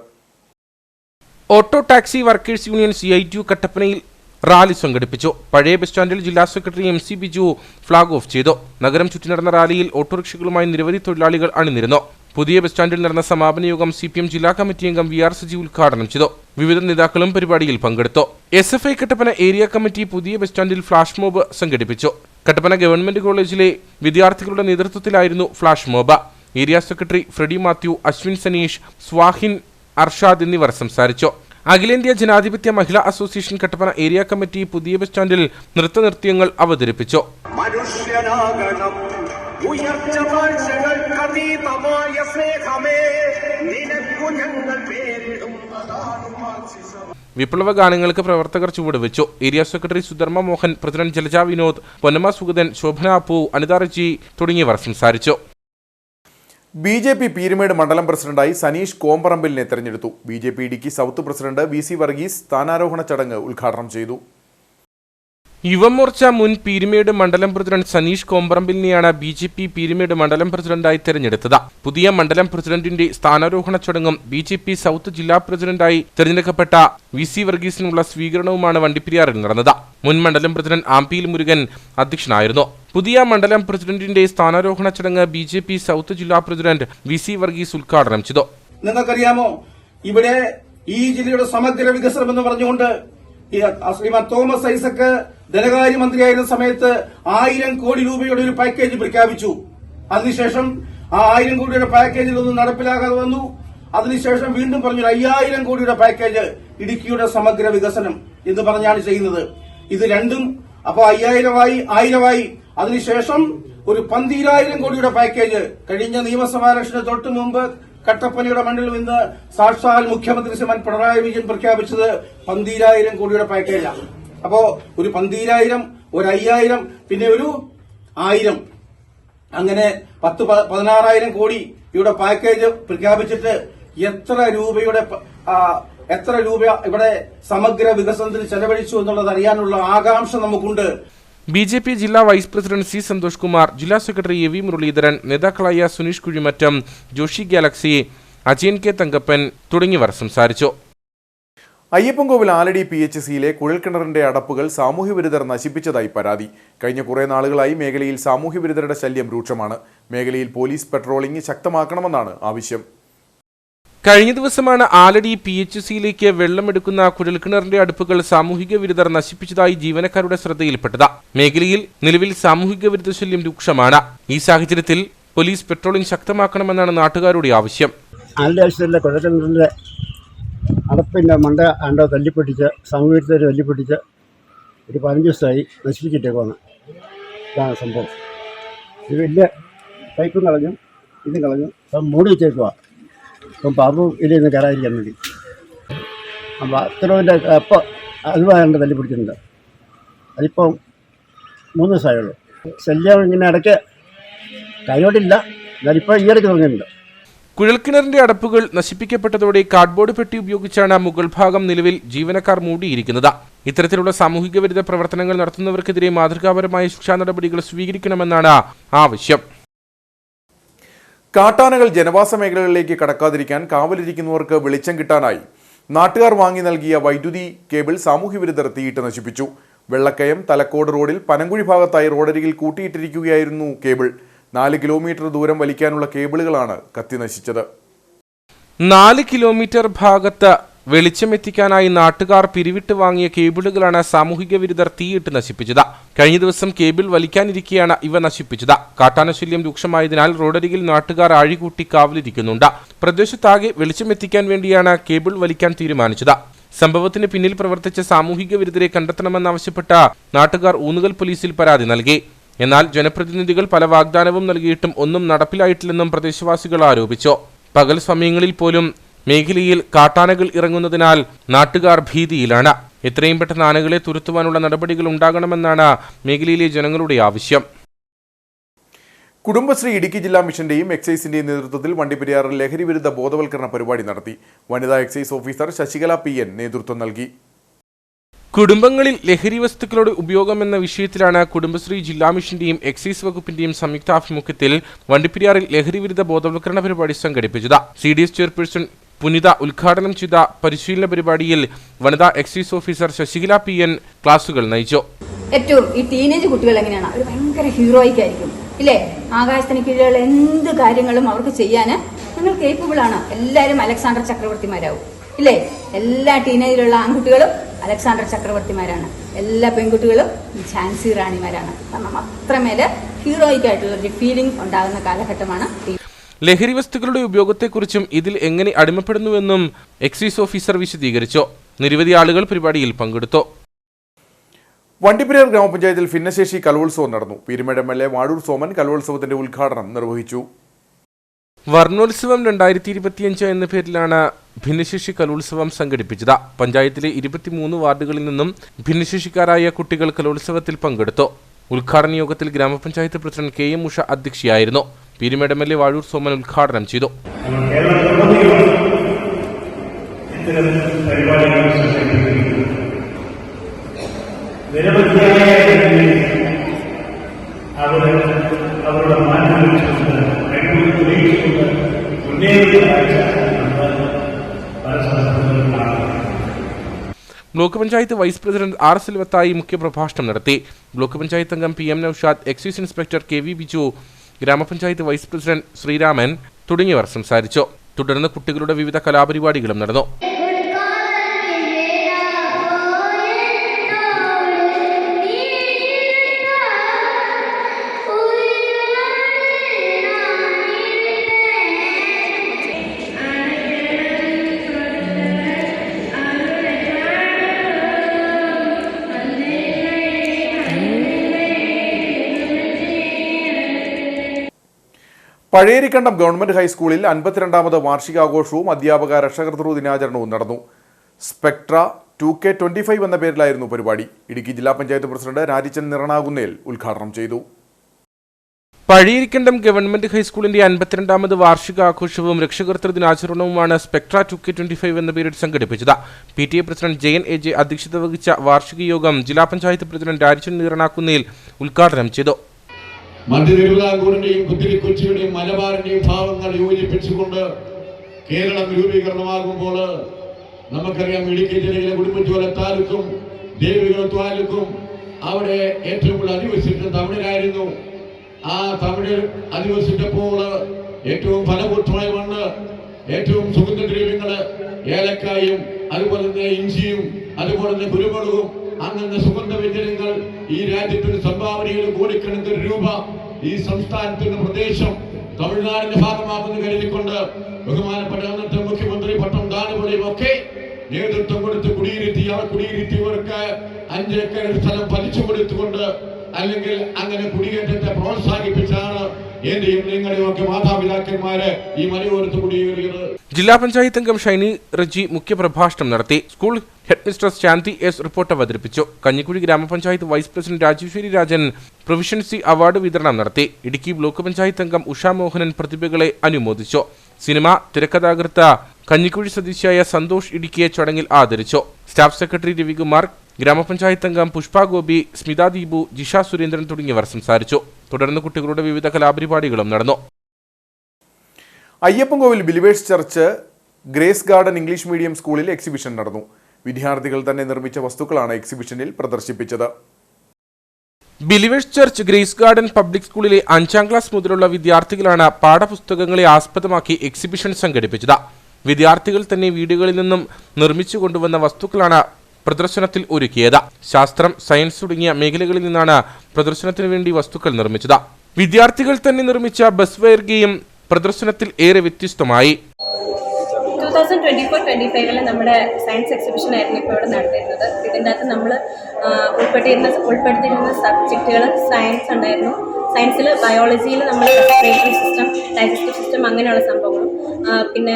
Auto taxi workers union CITU കട്ടപ്പനയിൽ റാലി സംഘടിപ്പിച്ചു. പഴയ ബസ് സ്റ്റാൻഡിൽ ജില്ലാ secretary MC Biju flag off ചെയ്തു. നഗരം ചുറ്റി നടന്ന റാലിയിൽ ഓട്ടോറിക്ഷകളുമായി നിരവധി തൊഴിലാളികൾ അണിനിരന്നു. പുതിയ ബസ് സ്റ്റാൻഡിൽ നടന്ന സമാപന യോഗം CPM ജില്ലാ കമ്മിറ്റി അംഗം VR സജി ഉദ്ഘാടനം ചെയ്തു. വിവിധ നേതാക്കളും പരിപാടിയിൽ പങ്കെടുത്തു. SFI കട്ടപ്പന ഏരിയ കമ്മിറ്റി പുതിയ ബസ് സ്റ്റാൻഡിൽ ഫ്ലാഷ് മോബ് സംഘടിപ്പിച്ചു. കട്ടപ്പന ഗവൺമെന്റ് കോളേജിലെ വിദ്യാർത്ഥികളുടെ നേതൃത്വത്തിലായിരുന്നു flash mob. Area secretary Freddy Mathew, Ashwin Saneesh, Swahin Arshad എന്നിവർ സംസാരിച്ചു. അഖിലേന്ത്യാ ജനാധിപത്യ മഹിളാ അസോസിയേഷൻ കട്ടപ്പന ഏരിയ കമ്മിറ്റി പുതിയ ബസ് സ്റ്റാൻഡിൽ നൃത്തനൃത്യങ്ങൾ അവതരിപ്പിച്ചു. വിപ്ലവ ഗാനങ്ങൾക്ക് പ്രവർത്തകർ ചുവടുവെച്ചു. Area secretary Sudharma Mohan, president Jalaja Vinod, Ponnamma Sugathan, Shobhana Appu, Anitha Reji തുടങ്ങിയവർ സംസാരിച്ചു. BJP പീരുമേട് മണ്ഡലം പ്രസിഡന്റായി സനീഷ് കോമ്പറമ്പിലിനെ തെരഞ്ഞെടുത്തു. BJP Idukki south president VC Varghese സ്ഥാനാരോഹണ ചടങ്ങ് ഉദ്ഘാടനം ചെയ്തു. യുവമോർച്ച മുൻ പീരുമേട് മണ്ഡലം പ്രസിഡന്റ് സനീഷ് കോമ്പറമ്പിലിനെയാണ് BJP പീരുമേട് മണ്ഡലം പ്രസിഡന്റായി തെരഞ്ഞെടുത്തത്. പുതിയ മണ്ഡലം പ്രസിഡന്റിന്റെ സ്ഥാനാരോഹണ ചടങ്ങും BJP സൗത്ത് ജില്ലാ പ്രസിഡന്റായി തെരഞ്ഞെടുക്കപ്പെട്ട VC വർഗീസിനുള്ള സ്വീകരണവുമാണ് വണ്ടിപ്പെരിയാറിൽ നടന്നത്. മുൻ മണ്ഡലം പ്രസിഡന്റ് ആംപിയിൽ മുരുകൻ അധ്യക്ഷനായിരുന്നു. പുതിയ മണ്ഡലം പ്രസിഡന്റിന്റെ സ്ഥാനാരോഹണ ചടങ്ങ് BJP സൗത്ത് ജില്ലാ പ്രസിഡന്റ് VC വർഗീസ് ഉദ്ഘാടനം ചെയ്തു. നിങ്ങൾക്കറിയാമോ, ഇവിടെ ഈ ജില്ലയുടെ സമഗ്ര വികസനം എന്ന് പറഞ്ഞുകൊണ്ട് ശ്രീമാൻ തോമസ് ഐസക് ധനകാര്യമന്ത്രിയായിരുന്ന സമയത്ത് 1000 കോടി രൂപയുടെ ഒരു പാക്കേജ് പ്രഖ്യാപിച്ചു. അതിനുശേഷം ആ 1000 കോടിയുടെ പാക്കേജിൽ ഒന്നും നടപ്പിലാകാതെ വന്നു. അതിനുശേഷം വീണ്ടും പറഞ്ഞു 5000 കോടിയുടെ പാക്കേജ് ഇടുക്കിയുടെ സമഗ്ര വികസനം എന്ന് പറഞ്ഞാണ് ചെയ്യുന്നത്. ഇത് രണ്ടും അപ്പൊ 5000 1000 അതിനുശേഷം ഒരു 12000 കോടിയുടെ പാക്കേജ് കഴിഞ്ഞ നിയമസഭാ ഇലക്ഷന് തൊട്ടു മുമ്പ് കട്ടപ്പനയുടെ മണ്ണിൽ ഇന്ന് സാക്ഷാൽ മുഖ്യമന്ത്രി ശ്രീമാൻ പിണറായി വിജയൻ പ്രഖ്യാപിച്ചത് 12000 കോടിയുടെ പാക്കേജാണ്. അപ്പോ ഒരു 12000, ഒരു 5000, പിന്നെ ഒരു 1000, അങ്ങനെ 16,000 കോടിയുടെ പാക്കേജ് പ്രഖ്യാപിച്ചിട്ട് എത്ര രൂപ ഇവിടെ സമഗ്ര വികസനത്തിന് ചെലവഴിച്ചു എന്നുള്ളത് അറിയാനുള്ള ആകാംക്ഷ നമുക്കുണ്ട്. BJP ജില്ലാ vice president C Santhosh Kumar, ജില്ലാ സെക്രട്ടറി AV മുരളീധരൻ, നേതാക്കളായ സുനീഷ് കുഴിമറ്റം, ജോഷി ഗാലക്സി, അജയൻ K തങ്കപ്പൻ തുടങ്ങിയവർ സംസാരിച്ചു. അയ്യപ്പൻകോവിൽ ആലടി PHCയിലെ കുഴൽക്കിണറിന്റെ അടപ്പുകൾ സാമൂഹ്യവിരുദ്ധർ നശിപ്പിച്ചതായി പരാതി. കഴിഞ്ഞ കുറേ നാളുകളായി മേഖലയിൽ സാമൂഹ്യവിരുദ്ധരുടെ ശല്യം രൂക്ഷമാണ്. മേഖലയിൽ പോലീസ് പെട്രോളിംഗ് ശക്തമാക്കണമെന്നാണ് ആവശ്യം. കഴിഞ്ഞ ദിവസമാണ് ആലടി PHCയിലേക്ക് വെള്ളമെടുക്കുന്ന കുഴൽക്കിണറിന്റെ അടുപ്പുകൾ സാമൂഹിക വിരുദ്ധർ നശിപ്പിച്ചതായി ജീവനക്കാരുടെ ശ്രദ്ധയിൽപ്പെട്ടത്. മേഖലയിൽ നിലവിൽ സാമൂഹിക വിരുദ്ധ ശല്യം രൂക്ഷമാണ്. ഈ സാഹചര്യത്തിൽ പോലീസ് പെട്രോളിംഗ് ശക്തമാക്കണമെന്നാണ് നാട്ടുകാരുടെ ആവശ്യം. ആലടി കുഴൽക്കിണറിന്റെ അടപ്പിന്റെ മണ്ട ആണ്ടോ തല്ലിപ്പൊട്ടിച്ച് സാമൂഹിക തല്ലിപ്പൊട്ടിച്ച് ഒരു 15 ദിവസമായി നശിപ്പിച്ചിട്ടേക്കാണ്. ഇതാണ് സംഭവം. ഇത് വലിയ പൈപ്പും കളഞ്ഞു, ഇതും കളഞ്ഞു, മൂടി വെച്ചേക്കുക. ഇപ്പം പാമ്പ് ഇതിൽ നിന്ന് കയറാതിരിക്കാൻ വേണ്ടി. അപ്പോൾ അത്രവിൻ്റെ അപ്പോൾ അതുമായിട്ട് തല്ലി പിടിച്ചിട്ടുണ്ട്. അതിപ്പം 3 ദിവസമായുള്ളൂ. ശല്യം ഇങ്ങനെ ഇടയ്ക്ക് കൈയോട്ടില്ല, എന്നാലിപ്പോൾ ഈ ഇടയ്ക്ക് തുടങ്ങിയിട്ടുണ്ട്. കുഴൽക്കിണറിന്റെ അടപ്പുകൾ നശിപ്പിക്കപ്പെട്ടതോടെ കാർഡ്ബോർഡ് പെട്ടി ഉപയോഗിച്ചാണ് മുകൾ ഭാഗം നിലവിൽ ജീവനക്കാർ മൂടിയിരിക്കുന്നത്. ഇത്തരത്തിലുള്ള സാമൂഹിക വിരുദ്ധ പ്രവർത്തനങ്ങൾ നടത്തുന്നവർക്കെതിരെ മാതൃകാപരമായ ശിക്ഷാ നടപടികൾ സ്വീകരിക്കണമെന്നാണ് ആവശ്യം. കാട്ടാനകൾ ജനവാസ മേഖലകളിലേക്ക് കടക്കാതിരിക്കാൻ കാവലിരിക്കുന്നവർക്ക് വെളിച്ചം കിട്ടാനായി നാട്ടുകാർ വാങ്ങി നൽകിയ വൈദ്യുതി കേബിൾ സാമൂഹ്യവിരുദ്ധർ തീയിട്ട് നശിപ്പിച്ചു. വെള്ളക്കയം തലക്കോട് റോഡിൽ പനങ്കുഴി ഭാഗത്തായി റോഡരികിൽ കൂട്ടിയിട്ടിരിക്കുകയായിരുന്നു കേബിൾ. 4 കിലോമീറ്റർ ദൂരം വലിക്കാനുള്ള കേബിളുകളാണ് കത്തി നശിച്ചത്. 4 കിലോമീറ്റർ ഭാഗത്ത് വെളിച്ചമെത്തിക്കാനായി നാട്ടുകാർ പിരിവിട്ട് വാങ്ങിയ കേബിളുകളാണ് സാമൂഹിക വിരുദ്ധർ തീയിട്ട് നശിപ്പിച്ചത്. കഴിഞ്ഞ ദിവസം കേബിൾ വലിക്കാനിരിക്കെയാണ് ഇവ നശിപ്പിച്ചത്. കാട്ടാനശല്യം രൂക്ഷമായതിനാൽ റോഡരികിൽ നാട്ടുകാർ ആഴികൂട്ടി കാവലിരിക്കുന്നുണ്ട്. പ്രദേശത്താകെ വെളിച്ചമെത്തിക്കാൻ വേണ്ടിയാണ് കേബിൾ വലിക്കാൻ തീരുമാനിച്ചത്. സംഭവത്തിന് പിന്നിൽ പ്രവർത്തിച്ച സാമൂഹിക വിരുദ്ധരെ കണ്ടെത്തണമെന്നാവശ്യപ്പെട്ട നാട്ടുകാർ ഊന്നുകൽ പോലീസിൽ പരാതി നൽകി. എന്നാൽ ജനപ്രതിനിധികൾ പല വാഗ്ദാനവും നൽകിയിട്ടും ഒന്നും നടപ്പിലായിട്ടില്ലെന്നും പ്രദേശവാസികൾ ആരോപിച്ചു. പകൽ സമയങ്ങളിൽ പോലും മേഖലയിൽ കാട്ടാനകൾ ഇറങ്ങുന്നതിനാൽ നാട്ടുകാർ ഭീതിയിലാണ്. എത്രയും പെട്ടെന്ന് ആനകളെ തുരത്തുവാനുള്ള നടപടികൾ ഉണ്ടാകണമെന്നാണ് മേഖലയിലെ ജനങ്ങളുടെ ആവശ്യം. കുടുംബശ്രീ ഇടുക്കി ജില്ലാ മിഷന്റെയും എക്സൈസിന്റെയും നേതൃത്വത്തിൽ വണ്ടിപ്പെരിയാറിൽ ലഹരി വിരുദ്ധ ബോധവൽക്കരണ പരിപാടി നടത്തി. വനിതാ എക്സൈസ് ഓഫീസർ ശശികല PN നേതൃത്വം നൽകി. കുടുംബങ്ങളിൽ ലഹരി വസ്തുക്കളുടെ ഉപയോഗം എന്ന വിഷയത്തിലാണ് കുടുംബശ്രീ ജില്ലാ മിഷന്റെയും എക്സൈസ് വകുപ്പിന്റെയും സംയുക്താഭിമുഖ്യത്തിൽ വണ്ടിപ്പെരിയാറിൽ ലഹരി വിരുദ്ധ ബോധവൽക്കരണ പരിപാടി സംഘടിപ്പിച്ചത്. CDS ചെയർപേഴ്സൺ പുനിത ഉദ്ഘാടനം ചെയ്ത പരിശീലന പരിപാടിയിൽ വനിതാ എക്സൈസ് ഓഫീസർ ശശികല PN ക്ലാസുകൾ നയിച്ചു. ഏറ്റവും ഈ ടീനേജ് കുട്ടികൾ എങ്ങനെയാണ് അവർ ഭയങ്കര ഹീറോയിക് ആയിരിക്കും ഇല്ലേ? ആകാശത്തിന് കീഴിലുള്ള എന്ത് കാര്യങ്ങളും അവർക്ക് ചെയ്യാൻ നിങ്ങൾ കേപ്പബിൾ ആണ്. എല്ലാവരും അലക്സാണ്ടർ ചക്രവർത്തിമാരാവും ഇല്ലേ? എല്ലാ ടീനേജിലുള്ള ആൺകുട്ടികളും അലക്സാണ്ടർ ചക്രവർത്തിമാരാണ്, എല്ലാ പെൺകുട്ടികളും ഝാൻസി റാണിമാരാണ്. കാരണം അത്രമേല് ഹീറോയിക് ആയിട്ടുള്ള ഒരു ഫീലിംഗ് ഉണ്ടാകുന്ന കാലഘട്ടമാണ്. ലഹരി വസ്തുക്കളുടെ ഉപയോഗത്തെക്കുറിച്ചും ഇതിൽ എങ്ങനെ അടിമപ്പെടുന്നുവെന്നും എക്സൈസ് ഓഫീസർ വിശദീകരിച്ചു. നിരവധി ആളുകൾ പരിപാടിയിൽ പങ്കെടുത്തു. വണ്ടിപ്പെരിയാർ ഗ്രാമപഞ്ചായത്തിൽ ഭിന്നശേഷി കലോത്സവം നടന്നു. പീരുമേട് MLA വാഴൂർ സോമൻ കലോത്സവത്തിന്റെ ഉദ്ഘാടനം നിർവഹിച്ചു. വർണ്ണോത്സവം 2025 എന്ന പേരിലാണ് ഭിന്നശേഷി കലോത്സവം സംഘടിപ്പിച്ചത്. പഞ്ചായത്തിലെ 23 വാർഡുകളിൽ നിന്നും ഭിന്നശേഷിക്കാരായ കുട്ടികൾ കലോത്സവത്തിൽ പങ്കെടുത്തു. ഉദ്ഘാടന യോഗത്തിൽ ഗ്രാമപഞ്ചായത്ത് പ്രസിഡന്റ് KM ഉഷ അധ്യക്ഷയായിരുന്നു. പീരുമേട് MLA വാഴൂർ സോമൻ ഉദ്ഘാടനം ചെയ്തു. Block panchayat vice president R. Selvathai മുഖ്യപ്രഭാഷണം നടത്തി. ബ്ലോക്ക് പഞ്ചായത്ത് അംഗം PM Noushad, excise inspector KV Biju, ഗ്രാമപഞ്ചായത്ത് വൈസ് പ്രസിഡന്റ് ശ്രീരാമൻ തുടങ്ങിയവർ സംസാരിച്ചു. തുടർന്ന് കുട്ടികളുടെ വിവിധ കലാപരിപാടികളും നടന്നു. പഴയേരിക്കണ്ടം ഗവൺമെന്റ് ഹൈസ്കൂളിൽ 52ാമത് വാർഷികാഘോഷവും അധ്യാപക രക്ഷകർതൃ ദിനാചരണവും നടന്നു. സ്പെക്ട്ര 2K25 എന്ന പേരിലായിരുന്നു പരിപാടി. ഇടുക്കി ജില്ലാ പഞ്ചായത്ത് പ്രസിഡന്റ് രാജിച്ചൻ നിറണാകുന്നേൽ ഉദ്ഘാടനം ചെയ്തു. പഴയേരിക്കണ്ടം ഗവൺമെന്റ് ഹൈസ്കൂളിന്റെ 52ാമത് വാർഷികാഘോഷവും രക്ഷകർതൃ ദിനാചരണവുമാണ് സ്പെക്ട്ര 2K25 എന്ന പേരിൽ സംഘടിപ്പിച്ചത്. PTA പ്രസിഡന്റ് ജയൻ AJ അധ്യക്ഷത വഹിച്ച വാർഷിക യോഗം ജില്ലാ പഞ്ചായത്ത് പ്രസിഡന്റ് രാജിച്ചൻ നിറണാകുന്നേൽ ഉദ്ഘാടനം ചെയ്തു. മധ്യ തിരുവിതാംകൂറിന്റെയും കുത്തിരി കൊച്ചിയുടെയും മലബാറിന്റെയും ഭാവങ്ങൾ യോജിപ്പിച്ചുകൊണ്ട് കേരളം രൂപീകരണമാകുമ്പോൾ നമുക്കറിയാം ഇടുക്കി ജില്ലയിലെ കുടുംബജോല താലൂക്കും ദേവികുളം താലൂക്കും അവിടെ ഏറ്റവും കൂടുതൽ അധിവസിച്ച തമിഴരായിരുന്നു. ആ തമിഴ് അധിവസിച്ചപ്പോൾ ഏറ്റവും ഫലപുഷ്ടമായ മണ്ണ്, ഏറ്റവും സുഗന്ധദ്രവ്യങ്ങള്, ഏലക്കായും അതുപോലെ തന്നെ ഇഞ്ചിയും അതുപോലെ തന്നെ കുരുമുളകും അങ്ങനെ സുഗന്ധ വ്യഞ്ജനങ്ങൾ ഈ രാജ്യത്തിന് സംഭാവനയിൽ കോടിക്കണക്കിന് രൂപ ഈ സംസ്ഥാനത്തിന്റെ പ്രദേശം തമിഴ്നാടിന്റെ ഭാഗമാകുന്ന കരുതിക്കൊണ്ട് ബഹുമാനപ്പെട്ട അന്നത്തെ മുഖ്യമന്ത്രി പട്ടം ദാനപടിയും ഒക്കെ നേതൃത്വം കൊടുത്ത് കുടിയിരുത്തിയവർക്ക് 5 ഏക്കർ സ്ഥലം പലിച്ചു കൊടുത്തുകൊണ്ട് അല്ലെങ്കിൽ അങ്ങനെ കുടിയേറ്റത്തെ പ്രോത്സാഹിപ്പിച്ചാണ് എന്റെയും നിങ്ങളുടെയും ഒക്കെ മാതാപിതാക്കന്മാര് ഈ മലയോരത്ത് കുടിയേറിയത്. ജില്ലാ പഞ്ചായത്ത് അംഗം ഷൈനി റജി മുഖ്യപ്രഭാഷണം നടത്തി. School head mistress Shanthi S. Report അവതരിപ്പിച്ചു. കഞ്ഞിക്കുഴി ഗ്രാമപഞ്ചായത്ത് vice president Rajeswari Rajan proficiency award വിതരണം നടത്തി. ഇടുക്കി ബ്ലോക്ക് പഞ്ചായത്ത് അംഗം ഉഷാ മോഹനൻ പ്രതിഭകളെ അനുമോദിച്ചു. സിനിമ തിരക്കഥാകൃത്ത് കഞ്ഞിക്കുഴി സ്വദേശിയായ സന്തോഷ് ഇടുക്കിയെ ചടങ്ങിൽ ആദരിച്ചു. സ്റ്റാഫ് സെക്രട്ടറി രവികുമാർ, ഗ്രാമപഞ്ചായത്ത് അംഗം പുഷ്പ ഗോപി, സ്മിത ദീപു, ജിഷ സുരേന്ദ്രൻ തുടങ്ങിയവർ സംസാരിച്ചു. തുടർന്ന് കുട്ടികളുടെ വിവിധ കലാപരിപാടികളും നടന്നു. Ayyappankovil believers church grace garden English medium സ്കൂളിൽ എക്സിബിഷൻ നടന്നു. വിദ്യാർത്ഥികൾ തന്നെ നിർമ്മിച്ച വസ്തുക്കളാണ് എക്സിബിഷനിൽ പ്രദർശിപ്പിച്ചത്. Believers church grace garden public സ്കൂളിലെ 5ാം ക്ലാസ് മുതലുള്ള വിദ്യാർത്ഥികളാണ് പാഠപുസ്തകങ്ങളെ ആസ്പദമാക്കി എക്സിബിഷൻ സംഘടിപ്പിച്ചത്. വിദ്യാർത്ഥികൾ തന്നെ വീടുകളിൽ നിന്നും നിർമ്മിച്ചു കൊണ്ടുവന്ന വസ്തുക്കളാണ് പ്രദർശനത്തിൽ ഒരുക്കിയത്. ശാസ്ത്രം, സയൻസ് തുടങ്ങിയ മേഖലകളിൽ നിന്നാണ് പ്രദർശനത്തിന് വേണ്ടി വസ്തുക്കൾ നിർമ്മിച്ചത്. വിദ്യാർത്ഥികൾ തന്നെ നിർമ്മിച്ച ബസ് വയർ ഗെയിം പ്രദർശനത്തിൽ ഏറെ വ്യത്യസ്തമായി. 2024-25 നമ്മുടെ സയൻസ് എക്സിബിഷൻ ആയിരുന്നു ഇപ്പോൾ ഇവിടെ നടത്തിയിരുന്നത്. ഇതിൻ്റെ അകത്ത് നമ്മൾ ഉൾപ്പെടുത്തിയിരുന്ന സബ്ജക്റ്റുകൾ സയൻസ് ഉണ്ടായിരുന്നു, സയൻസിൽ ബയോളജിയിൽ നമ്മൾ റെസ്പിറേറ്ററി സിസ്റ്റം, ഡൈജസ്റ്റീവ് സിസ്റ്റം അങ്ങനെയുള്ള സംഭവങ്ങളും, പിന്നെ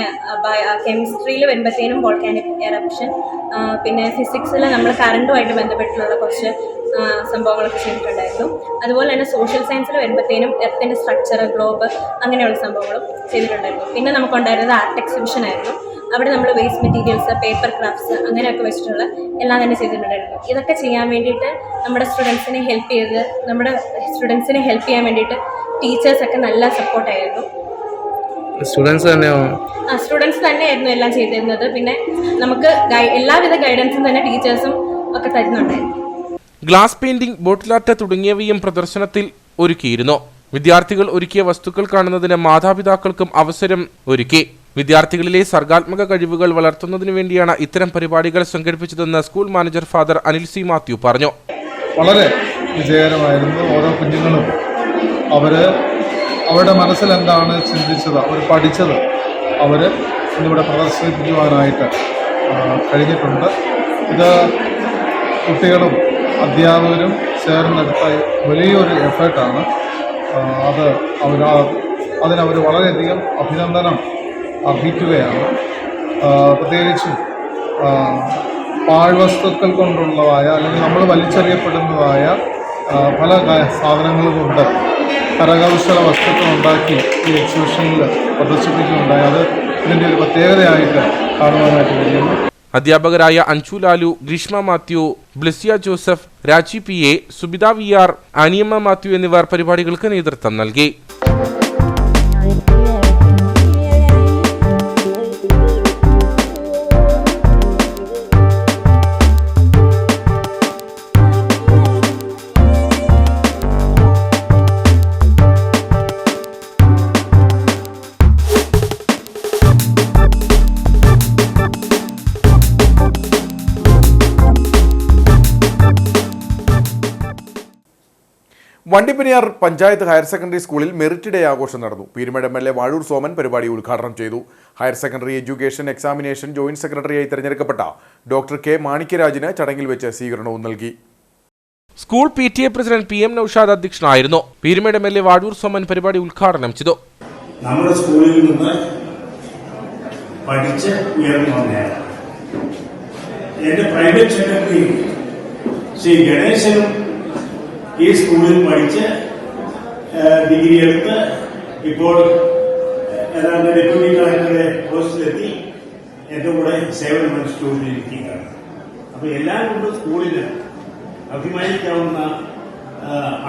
കെമിസ്ട്രിയിൽ വരുമ്പോഴത്തേനും വോൾക്കാനിക് എറപ്ഷൻ, പിന്നെ ഫിസിക്സിൽ നമ്മൾ കറണ്ടുമായിട്ട് ബന്ധപ്പെട്ടുള്ള കുറച്ച് സംഭവങ്ങളൊക്കെ ചെയ്തിട്ടുണ്ടായിരുന്നു. അതുപോലെ തന്നെ സോഷ്യൽ സയൻസിൽ വരുമ്പോഴത്തേനും എർത്തിൻ്റെ സ്ട്രക്ചർ, ഗ്ലോബ് അങ്ങനെയുള്ള സംഭവങ്ങളും ചെയ്തിട്ടുണ്ടായിരുന്നു. പിന്നെ നമുക്കുണ്ടായിരുന്നത് ആർട്ട് എക്സിബിഷൻ ആയിരുന്നു. അവിടെ നമ്മൾ വേസ്റ്റ് മെറ്റീരിയൽസ്, പേപ്പർ ക്രാഫ്റ്റ്സ് അങ്ങനെയൊക്കെ വെച്ചിട്ടുള്ള എല്ലാം തന്നെ ചെയ്തിട്ടുണ്ടായിരുന്നു. ഇതൊക്കെ ചെയ്യാൻ വേണ്ടിയിട്ട് നമ്മുടെ സ്റ്റുഡൻസിനെ ഹെൽപ്പ് ചെയ്യാൻ വേണ്ടിയിട്ട് ടീച്ചേഴ്സൊക്കെ നല്ല സപ്പോർട്ടായിരുന്നു. സ്റ്റുഡൻസ് തന്നെയായിരുന്നു എല്ലാം ചെയ്തിരുന്നത്. പിന്നെ നമുക്ക് എല്ലാവിധ ഗൈഡൻസും തന്നെ ടീച്ചേഴ്സും ഒക്കെ തരുന്നുണ്ടായിരുന്നു. ഗ്ലാസ് പെയിന്റിംഗ്, ബോട്ടിലാർട്ട് തുടങ്ങിയവയും പ്രദർശനത്തിൽ ഒരുക്കിയിരുന്നു. വിദ്യാർത്ഥികൾ ഒരുക്കിയ വസ്തുക്കൾ കാണുന്നതിന് മാതാപിതാക്കൾക്കും അവസരം ഒരുക്കി. വിദ്യാർത്ഥികളിലെ സർഗാത്മക കഴിവുകൾ വളർത്തുന്നതിനു വേണ്ടിയാണ് ഇത്തരം പരിപാടികൾ സംഘടിപ്പിച്ചതെന്ന് school manager father Anil C Mathew പറഞ്ഞു. വളരെ വിജയകരമായിരുന്നു. ഓരോ കുഞ്ഞുങ്ങളും അവരുടെ മനസ്സിൽ എന്താണ് ചിന്തിച്ചത്, അവർ പഠിച്ചത് ഇന്നിവിടെ പ്രദർശിപ്പിക്കുവാനായിട്ട് കഴിഞ്ഞിട്ടുണ്ട്. ഇത് കുട്ടികളും അധ്യാപകരും ചേർന്നെടുത്ത വലിയൊരു എഫേർട്ടാണ്. അതിനവർ വളരെയധികം അഭിനന്ദനം അർഹിക്കുകയാണ്. പ്രത്യേകിച്ചും പാഴ്വസ്തുക്കൾ കൊണ്ടുള്ളതായ അല്ലെങ്കിൽ നമ്മൾ വലിച്ചെറിയപ്പെടുന്നതായ പല സാധനങ്ങൾ കൊണ്ട് കരകൗശല വസ്തുക്കൾ ഉണ്ടാക്കി ഈ എക്സിബിഷനിൽ പ്രദർശിപ്പിക്കുകയുണ്ടായി. അത് ഇതിൻ്റെ ഒരു പ്രത്യേകതയായിട്ട് കാണുവാനായിട്ട് കഴിയുന്നു. അധ്യാപകരായ അഞ്ജു ലാലു, ഗ്രീഷ്മ മാത്യു, ബ്ലസിയ ജോസഫ്, രാജി PA, സുബിത VR, അനിയമ്മ മാത്യു എന്നിവർ പരിപാടികൾക്ക് നേതൃത്വം നൽകി. വണ്ടിപ്പെരിയാർ പഞ്ചായത്ത് ഹയർ സെക്കൻഡറി സ്കൂളിൽ മെറിറ്റ് ഡേ ആഘോഷം നടന്നു. പീരുമേട് MLA വാഴൂർ സോമൻ പരിപാടി ഉദ്ഘാടനം ചെയ്തു. Higher secondary education examination joint സെക്രട്ടറിയായി തെരഞ്ഞെടുക്കപ്പെട്ട ഡോക്ടർ കെ മാണിക്യരാജിന് ചടങ്ങിൽ വെച്ച് സ്വീകരണവും നൽകി. School PTA president PM Noushad അധ്യക്ഷനായിരുന്നു. പീരുമേട് MLA വാഴൂർ സോമൻ പരിപാടി ഉദ്ഘാടനം ചെയ്തു. നമ്മുടെ സ്കൂളിൽ നിന്ന് പഠിച്ച് ഉയർന്നു വന്നതാണ് എന്റെ പ്രൈവറ്റ് സെക്രട്ടറി ശ്രീ ഗണേശനും ഈ സ്കൂളിൽ പഠിച്ച് ഡിഗ്രി എടുത്ത് ഇപ്പോൾ ഏതാണ്ട് ഡെപ്യൂട്ടി കളക്ടറുടെ പോസ്റ്റിലെത്തി എന്റെ കൂടെ സേവനം അനുഷ്ഠിച്ചുകൊണ്ടിരിക്കുകയാണ്. അപ്പൊ എല്ലാം കൊണ്ടും സ്കൂളിന് അഭിമാനിക്കാവുന്ന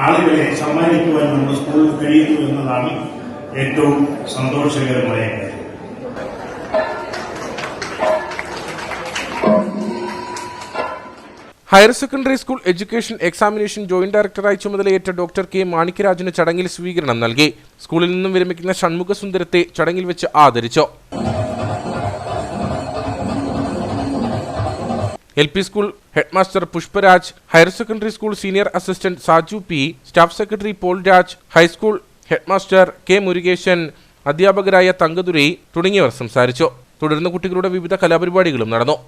ആളുകളെ സമ്മാനിക്കുവാൻ നമ്മുടെ സ്കൂളിൽ കഴിയുന്നു എന്നതാണ് ഏറ്റവും സന്തോഷകരമായ കാര്യം. Higher secondary school education examination joint ഡയറക്ടറായി ചുമതലയേറ്റ ഡോക്ടർ കെ മാണിക്യരാജിന് ചടങ്ങിൽ സ്വീകരണം നൽകി. സ്കൂളിൽ നിന്നും വിരമിക്കുന്ന ഷൺമുഖസുന്ദരത്തെ ചടങ്ങിൽ വെച്ച് ആദരിച്ചു. LP school headmaster Pushparaj, higher secondary school senior assistant Saju P, staff secretary Paul Raj, high school headmaster K Murugesan, അധ്യാപകരായ തങ്കദുരൈ തുടങ്ങിയവർ സംസാരിച്ചു. തുടർന്ന് കുട്ടികളുടെ വിവിധ കലാപരിപാടികളും നടന്നു.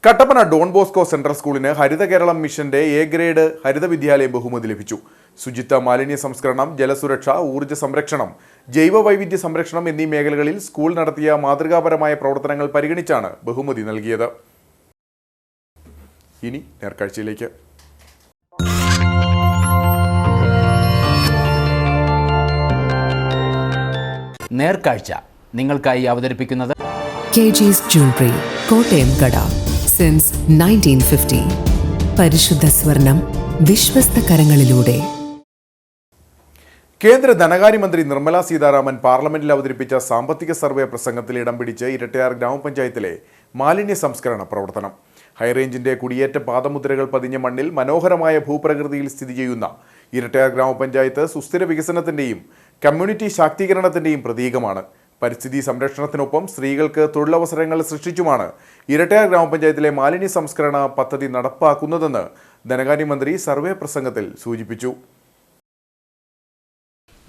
കട്ടപ്പന ഡോൺ ബോസ്കോ സെൻട്രൽ സ്കൂളിന് ഹരിത കേരളം മിഷന്റെ A ഗ്രേഡ് ഹരിത വിദ്യാലയം ബഹുമതി ലഭിച്ചു. ശുചിത്വ, മാലിന്യ സംസ്കരണം, ജലസുരക്ഷ, ഊർജ്ജ സംരക്ഷണം, ജൈവ വൈവിധ്യ സംരക്ഷണം എന്നീ മേഖലകളിൽ സ്കൂൾ നടത്തിയ മാതൃകാപരമായ പ്രവർത്തനങ്ങൾ പരിഗണിച്ചാണ് ബഹുമതി നൽകിയത്. ഇനി നേർക്കാഴ്ചയിലേക്ക്. നേർക്കാഴ്ച നിങ്ങൾക്കായി അവതരിപ്പിക്കുന്നത് KG's Jewelry, കോട്ടയം കട. Since 1950. പരിശുദ്ധ സ്വർണം വിശ്വസ്ത കരങ്ങളിലൂടെ. കേന്ദ്ര ധനകാര്യമന്ത്രി നിർമ്മല സീതാരാമൻ പാർലമെന്റിൽ അവതരിപ്പിച്ച സാമ്പത്തിക സർവേ പ്രസംഗത്തിൽ ഇടം പിടിച്ച് ഇരട്ടയാർ ഗ്രാമപഞ്ചായത്തിലെ മാലിന്യ സംസ്കരണ പ്രവർത്തനം. ഹൈറേഞ്ചിന്റെ കുടിയേറ്റ പാദമുദ്രകൾ പതിഞ്ഞ മണ്ണിൽ മനോഹരമായ ഭൂപ്രകൃതിയിൽ സ്ഥിതി ചെയ്യുന്ന ഇരട്ടയാർ ഗ്രാമപഞ്ചായത്ത് സുസ്ഥിര വികസനത്തിന്റെയും കമ്മ്യൂണിറ്റി ശാക്തീകരണത്തിന്റെയും പ്രതീകമാണ്. പരിസ്ഥിതി സംരക്ഷണത്തിനൊപ്പം സ്ത്രീകൾക്ക് തൊഴിലവസരങ്ങൾ സൃഷ്ടിച്ചുമാണ് ഇരട്ടയാർ ഗ്രാമപഞ്ചായത്തിലെ മാലിന്യ സംസ്കരണ പദ്ധതി നടപ്പാക്കുന്നതെന്ന് ധനകാര്യമന്ത്രി സർവേ പ്രസംഗത്തിൽ സൂചിപ്പിച്ചു.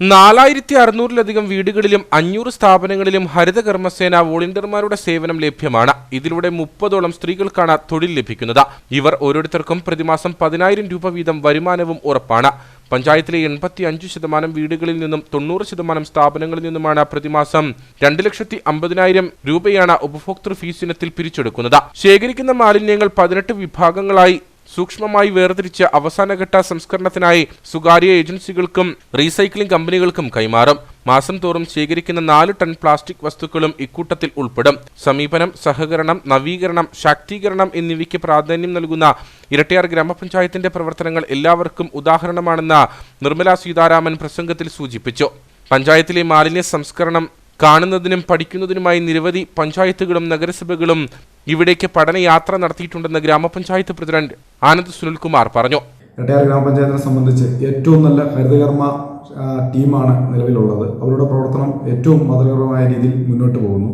4600-ലധികം വീടുകളിലും 500 സ്ഥാപനങ്ങളിലും ഹരിത കർമ്മസേന വോളണ്ടിയർമാരുടെ സേവനം ലഭ്യമാണ്. ഇതിലൂടെ 30ഓളം സ്ത്രീകൾക്കാണ് തൊഴിൽ ലഭിക്കുന്നത്. ഇവർ ഓരോരുത്തർക്കും പ്രതിമാസം 10,000 രൂപ വീതം വരുമാനവും ഉറപ്പാണ്. പഞ്ചായത്തിലെ 85% വീടുകളിൽ നിന്നും 90% സ്ഥാപനങ്ങളിൽ നിന്നുമാണ് പ്രതിമാസം 2,50,000 രൂപയാണ് ഉപഭോക്തൃ ഫീസ് ഇനത്തിൽ പിരിച്ചെടുക്കുന്നത്. ശേഖരിക്കുന്ന മാലിന്യങ്ങൾ 18 വിഭാഗങ്ങളായി സൂക്ഷ്മമായി വേർതിരിച്ച് അവസാനഘട്ട സംസ്കരണത്തിനായി സ്വകാര്യ ഏജൻസികൾക്കും റീസൈക്ലിംഗ് കമ്പനികൾക്കും കൈമാറും. മാസം തോറും ശേഖരിക്കുന്ന 4 ടൺ പ്ലാസ്റ്റിക് വസ്തുക്കളും ഇക്കൂട്ടത്തിൽ ഉൾപ്പെടും. സമീപനം, സഹകരണം, നവീകരണം, ശാക്തീകരണം എന്നിവയ്ക്ക് പ്രാധാന്യം നൽകുന്ന ഇരട്ടയാർ ഗ്രാമപഞ്ചായത്തിന്റെ പ്രവർത്തനങ്ങൾ എല്ലാവർക്കും ഉദാഹരണമാണെന്ന് നിർമ്മലാ സീതാരാമൻ പ്രസംഗത്തിൽ സൂചിപ്പിച്ചു. പഞ്ചായത്തിലെ മാലിന്യ സംസ്കരണം കാണുന്നതിനും പഠിക്കുന്നതിനുമായി നിരവധി പഞ്ചായത്തുകളും നഗരസഭകളും ഇവിടേക്ക് പഠനയാത്ര നടത്തിയിട്ടുണ്ടെന്ന് ഗ്രാമപഞ്ചായത്ത് പ്രസിഡന്റ് ആനന്ദ് സുനിൽകുമാർ പറഞ്ഞു. ഇരട്ടയാർ ഗ്രാമപഞ്ചായത്തിനെ സംബന്ധിച്ച് ഏറ്റവും നല്ല ഹരിതകർമ്മ ടീമാണ് നിലവിലുള്ളത്. അവരുടെ പ്രവർത്തനം ഏറ്റവും മാതൃകാപരമായ രീതിയിൽ മുന്നോട്ട് പോകുന്നു.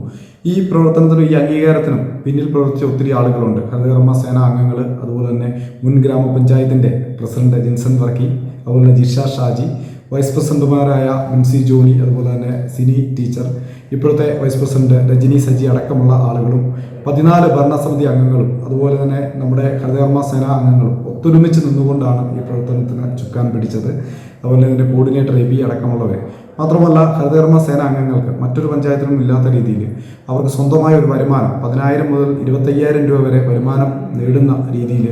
ഈ പ്രവർത്തനത്തിനും ഈ അംഗീകാരത്തിനും പിന്നിൽ പ്രവർത്തിച്ച ഒത്തിരി ആളുകളുണ്ട്. ഹരിതകർമ്മ സേനാ അംഗങ്ങൾ, അതുപോലെ തന്നെ മുൻ ഗ്രാമപഞ്ചായത്തിൻ്റെ പ്രസിഡന്റ് ജിൻസൺ വർക്കി, അതുപോലെ ജിഷ ഷാജി, വൈസ് പ്രസിഡന്റുമാരായ മിൻസി ജോലി, അതുപോലെ തന്നെ സിനി ടീച്ചർ, ഇപ്പോഴത്തെ വൈസ് പ്രസിഡന്റ് രജനി സജി അടക്കമുള്ള ആളുകളും 14 ഭരണസമിതി അംഗങ്ങളും അതുപോലെ തന്നെ നമ്മുടെ ഹരിതകർമ്മ സേനാ അംഗങ്ങളും ഒത്തൊരുമിച്ച് നിന്നുകൊണ്ടാണ് ഈ പ്രവർത്തനത്തിന് ചുക്കാൻ പിടിച്ചത്. അതുപോലെ ഇതിൻ്റെ കോർഡിനേറ്റർ എബി അടക്കമുള്ളവർ. മാത്രമല്ല, ഹരിതകർമ്മ സേനാ അംഗങ്ങൾക്ക് മറ്റൊരു പഞ്ചായത്തിനും ഇല്ലാത്ത രീതിയിൽ അവർക്ക് സ്വന്തമായ ഒരു വരുമാനം 10,000 മുതൽ 25,000 രൂപ വരെ വരുമാനം നേടുന്ന രീതിയിൽ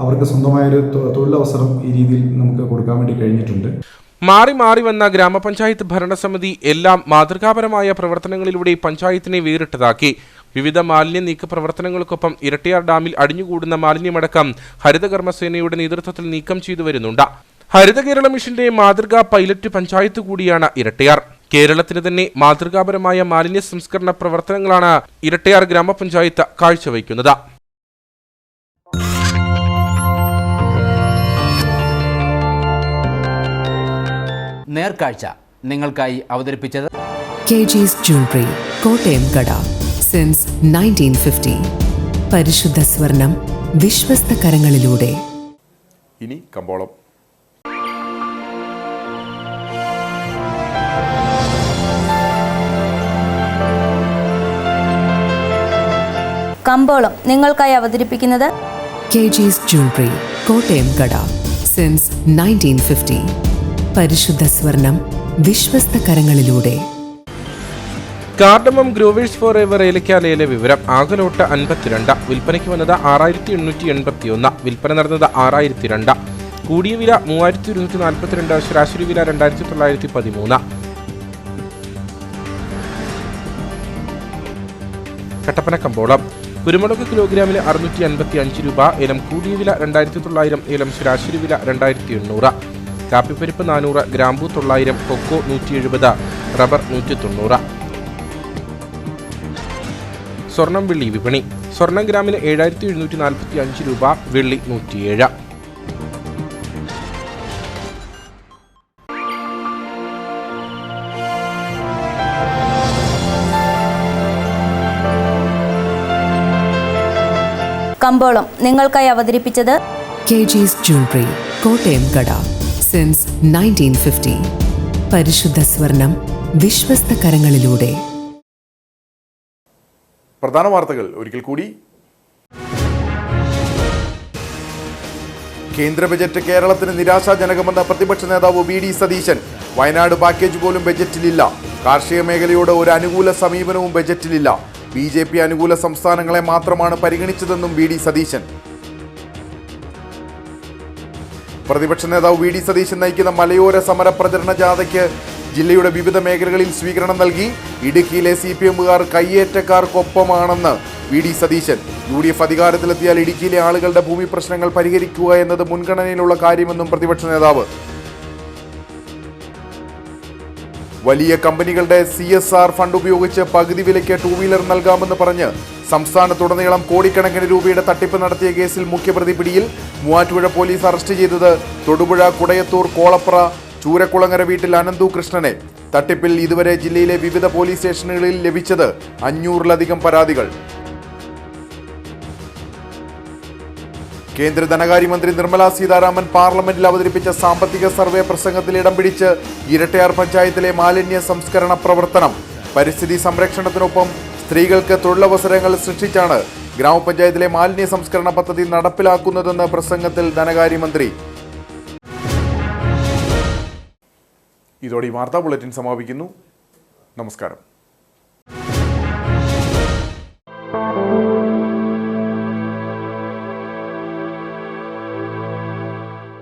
അവർക്ക് സ്വന്തമായൊരു തൊഴിലവസരം ഈ രീതിയിൽ നമുക്ക് കൊടുക്കാൻ വേണ്ടി കഴിഞ്ഞിട്ടുണ്ട്. മാറി മാറി വന്ന ഗ്രാമപഞ്ചായത്ത് ഭരണസമിതി എല്ലാം മാതൃകാപരമായ പ്രവർത്തനങ്ങളിലൂടെ പഞ്ചായത്തിനെ വേറിട്ടതാക്കി. വിവിധ മാലിന്യ നീക്ക പ്രവർത്തനങ്ങൾക്കൊപ്പം ഇരട്ടയാർ ഡാമിൽ അടിഞ്ഞുകൂടുന്ന മാലിന്യമടക്കം ഹരിതകർമ്മസേനയുടെ നേതൃത്വത്തിൽ നീക്കം ചെയ്തു വരുന്നുണ്ട്. ഹരിത കേരള മിഷന്റെ മാതൃകാ പൈലറ്റ് പഞ്ചായത്ത് കൂടിയാണ് ഇരട്ടയാർ. കേരളത്തിന് തന്നെ മാതൃകാപരമായ മാലിന്യ സംസ്കരണ പ്രവർത്തനങ്ങളാണ് ഇരട്ടയാർ ഗ്രാമപഞ്ചായത്ത് കാഴ്ചവയ്ക്കുന്നത്. നേർക്കാഴ്ച നിങ്ങൾക്കായി അവതരിപ്പിച്ചത് KG's Jewelry, കോട്ടയം കട. സിൻസ് 1950. പരിശുദ്ധ സ്വർണം വിശ്വസ്ത കരങ്ങളിലൂടെ. ഇനി കമ്പോളം. കമ്പോളം നിങ്ങൾക്കായി അവതരിപ്പിക്കുന്നത് KG's Jewelry, കോട്ടയം കട. സിൻസ് 1950. പരിശുദ്ധ സ്വർണം വിശ്വസ്ത കരങ്ങളിലൂടെ. കാർഡമം ഗ്രോവേഴ്സ് ഫോർ എവർ ഏലക്കാലയിലെ വിവരം. ആകലോട്ട് 52, വിൽപ്പനയ്ക്ക് വന്നത് 6,881, വിൽപ്പന നടന്നത് 6,002. കൂടിയ വില 3,242, ശരാശരി വില 2,913. കട്ടപ്പന കമ്പോളം. കുരുമുളക് കിലോഗ്രാമിന് 655 രൂപ, ഏലം കൂടിയ വില 2,900, ഏലം ശരാശരി വില 2,800. കാപ്പിപ്പരിപ്പ് 400, ഗ്രാമ്പൂ 900, കൊക്കോ 170, റബ്ബർ 190. സ്വർണം വെള്ളി വിപണി. സ്വർണം ഗ്രാമിന് 7,745 രൂപ, വെള്ളി 107. കമ്പോളം നിങ്ങൾക്കായി അവതരിപ്പിച്ചത് KG's Jewelry, കോട്ടയം കട. സിൻസ് 1950. പരിശുദ്ധ സ്വർണം വിശ്വസ്ത കരങ്ങളിലൂടെ. പ്രധാന വാർത്തകൾ ഒരിക്കൽ കൂടി. കേന്ദ്ര ബജറ്റ് കേരളത്തിന് നിരാശാജനകമെന്ന പ്രതിപക്ഷ നേതാവ് VD സതീശൻ. വയനാട് പാക്കേജ് പോലും ബജറ്റിലില്ല. കാർഷിക മേഖലയോട് ഒരു അനുകൂല സമീപനവും ബജറ്റിലില്ല. BJP അനുകൂല സംസ്ഥാനങ്ങളെ മാത്രമാണ് പരിഗണിച്ചതെന്നും VD സതീശൻ. പ്രതിപക്ഷ നേതാവ് VD സതീശൻ നയിക്കുന്ന മലയോര സമര പ്രചരണ ജാഥയ്ക്ക് ജില്ലയുടെ വിവിധ മേഖലകളിൽ സ്വീകരണം നൽകി. ഇടുക്കിയിലെ CPMകാർ കയ്യേറ്റക്കാർക്കൊപ്പമാണെന്ന് VD സതീശൻ. UDF അധികാരത്തിലെത്തിയാൽ ഇടുക്കിയിലെ ആളുകളുടെ ഭൂമി പ്രശ്നങ്ങൾ പരിഹരിക്കുക എന്നത് മുൻഗണനയിലുള്ള കാര്യമെന്നും പ്രതിപക്ഷ നേതാവ്. വലിയ കമ്പനികളുടെ CSR ഫണ്ട് ഉപയോഗിച്ച് പകുതി വിലയ്ക്ക് 2 വീലർ നൽകാമെന്ന് പറഞ്ഞ് സംസ്ഥാനത്തുടനീളം കോടിക്കണക്കിന് രൂപയുടെ തട്ടിപ്പ് നടത്തിയ കേസിൽ മുഖ്യപ്രതി പിടിയിൽ. മൂവാറ്റുപുഴ പോലീസ് അറസ്റ്റ് ചെയ്തത് തൊടുപുഴ, കുടയത്തൂർ, കോളപ്ര, ചൂരക്കുളങ്ങര വീട്ടിൽ അനന്തു കൃഷ്ണനെ. തട്ടിപ്പിൽ ഇതുവരെ ജില്ലയിലെ വിവിധ പോലീസ് സ്റ്റേഷനുകളിൽ ലഭിച്ചത് 500-ലധികം പരാതികൾ. കേന്ദ്ര ധനകാര്യമന്ത്രി നിർമ്മലാ സീതാരാമൻ പാർലമെന്റിൽ അവതരിപ്പിച്ച സാമ്പത്തിക സർവേ പ്രസംഗത്തിൽ ഇടം പിടിച്ച് ഇരട്ടയാർ പഞ്ചായത്തിലെ മാലിന്യ സംസ്കരണ പ്രവർത്തനം. പരിസ്ഥിതി സംരക്ഷണത്തിനൊപ്പം സ്ത്രീകൾക്ക് തൊഴിലവസരങ്ങൾ സൃഷ്ടിച്ചാണ് ഗ്രാമപഞ്ചായത്തിലെ മാലിന്യ സംസ്കരണ പദ്ധതി നടപ്പിലാക്കുന്നതെന്ന് പ്രസംഗത്തിൽ ധനകാര്യമന്ത്രി. ഇതോടെ ഈ വാർത്താ ബുള്ളറ്റിൻ സമാപിക്കുന്നു. നമസ്കാരം.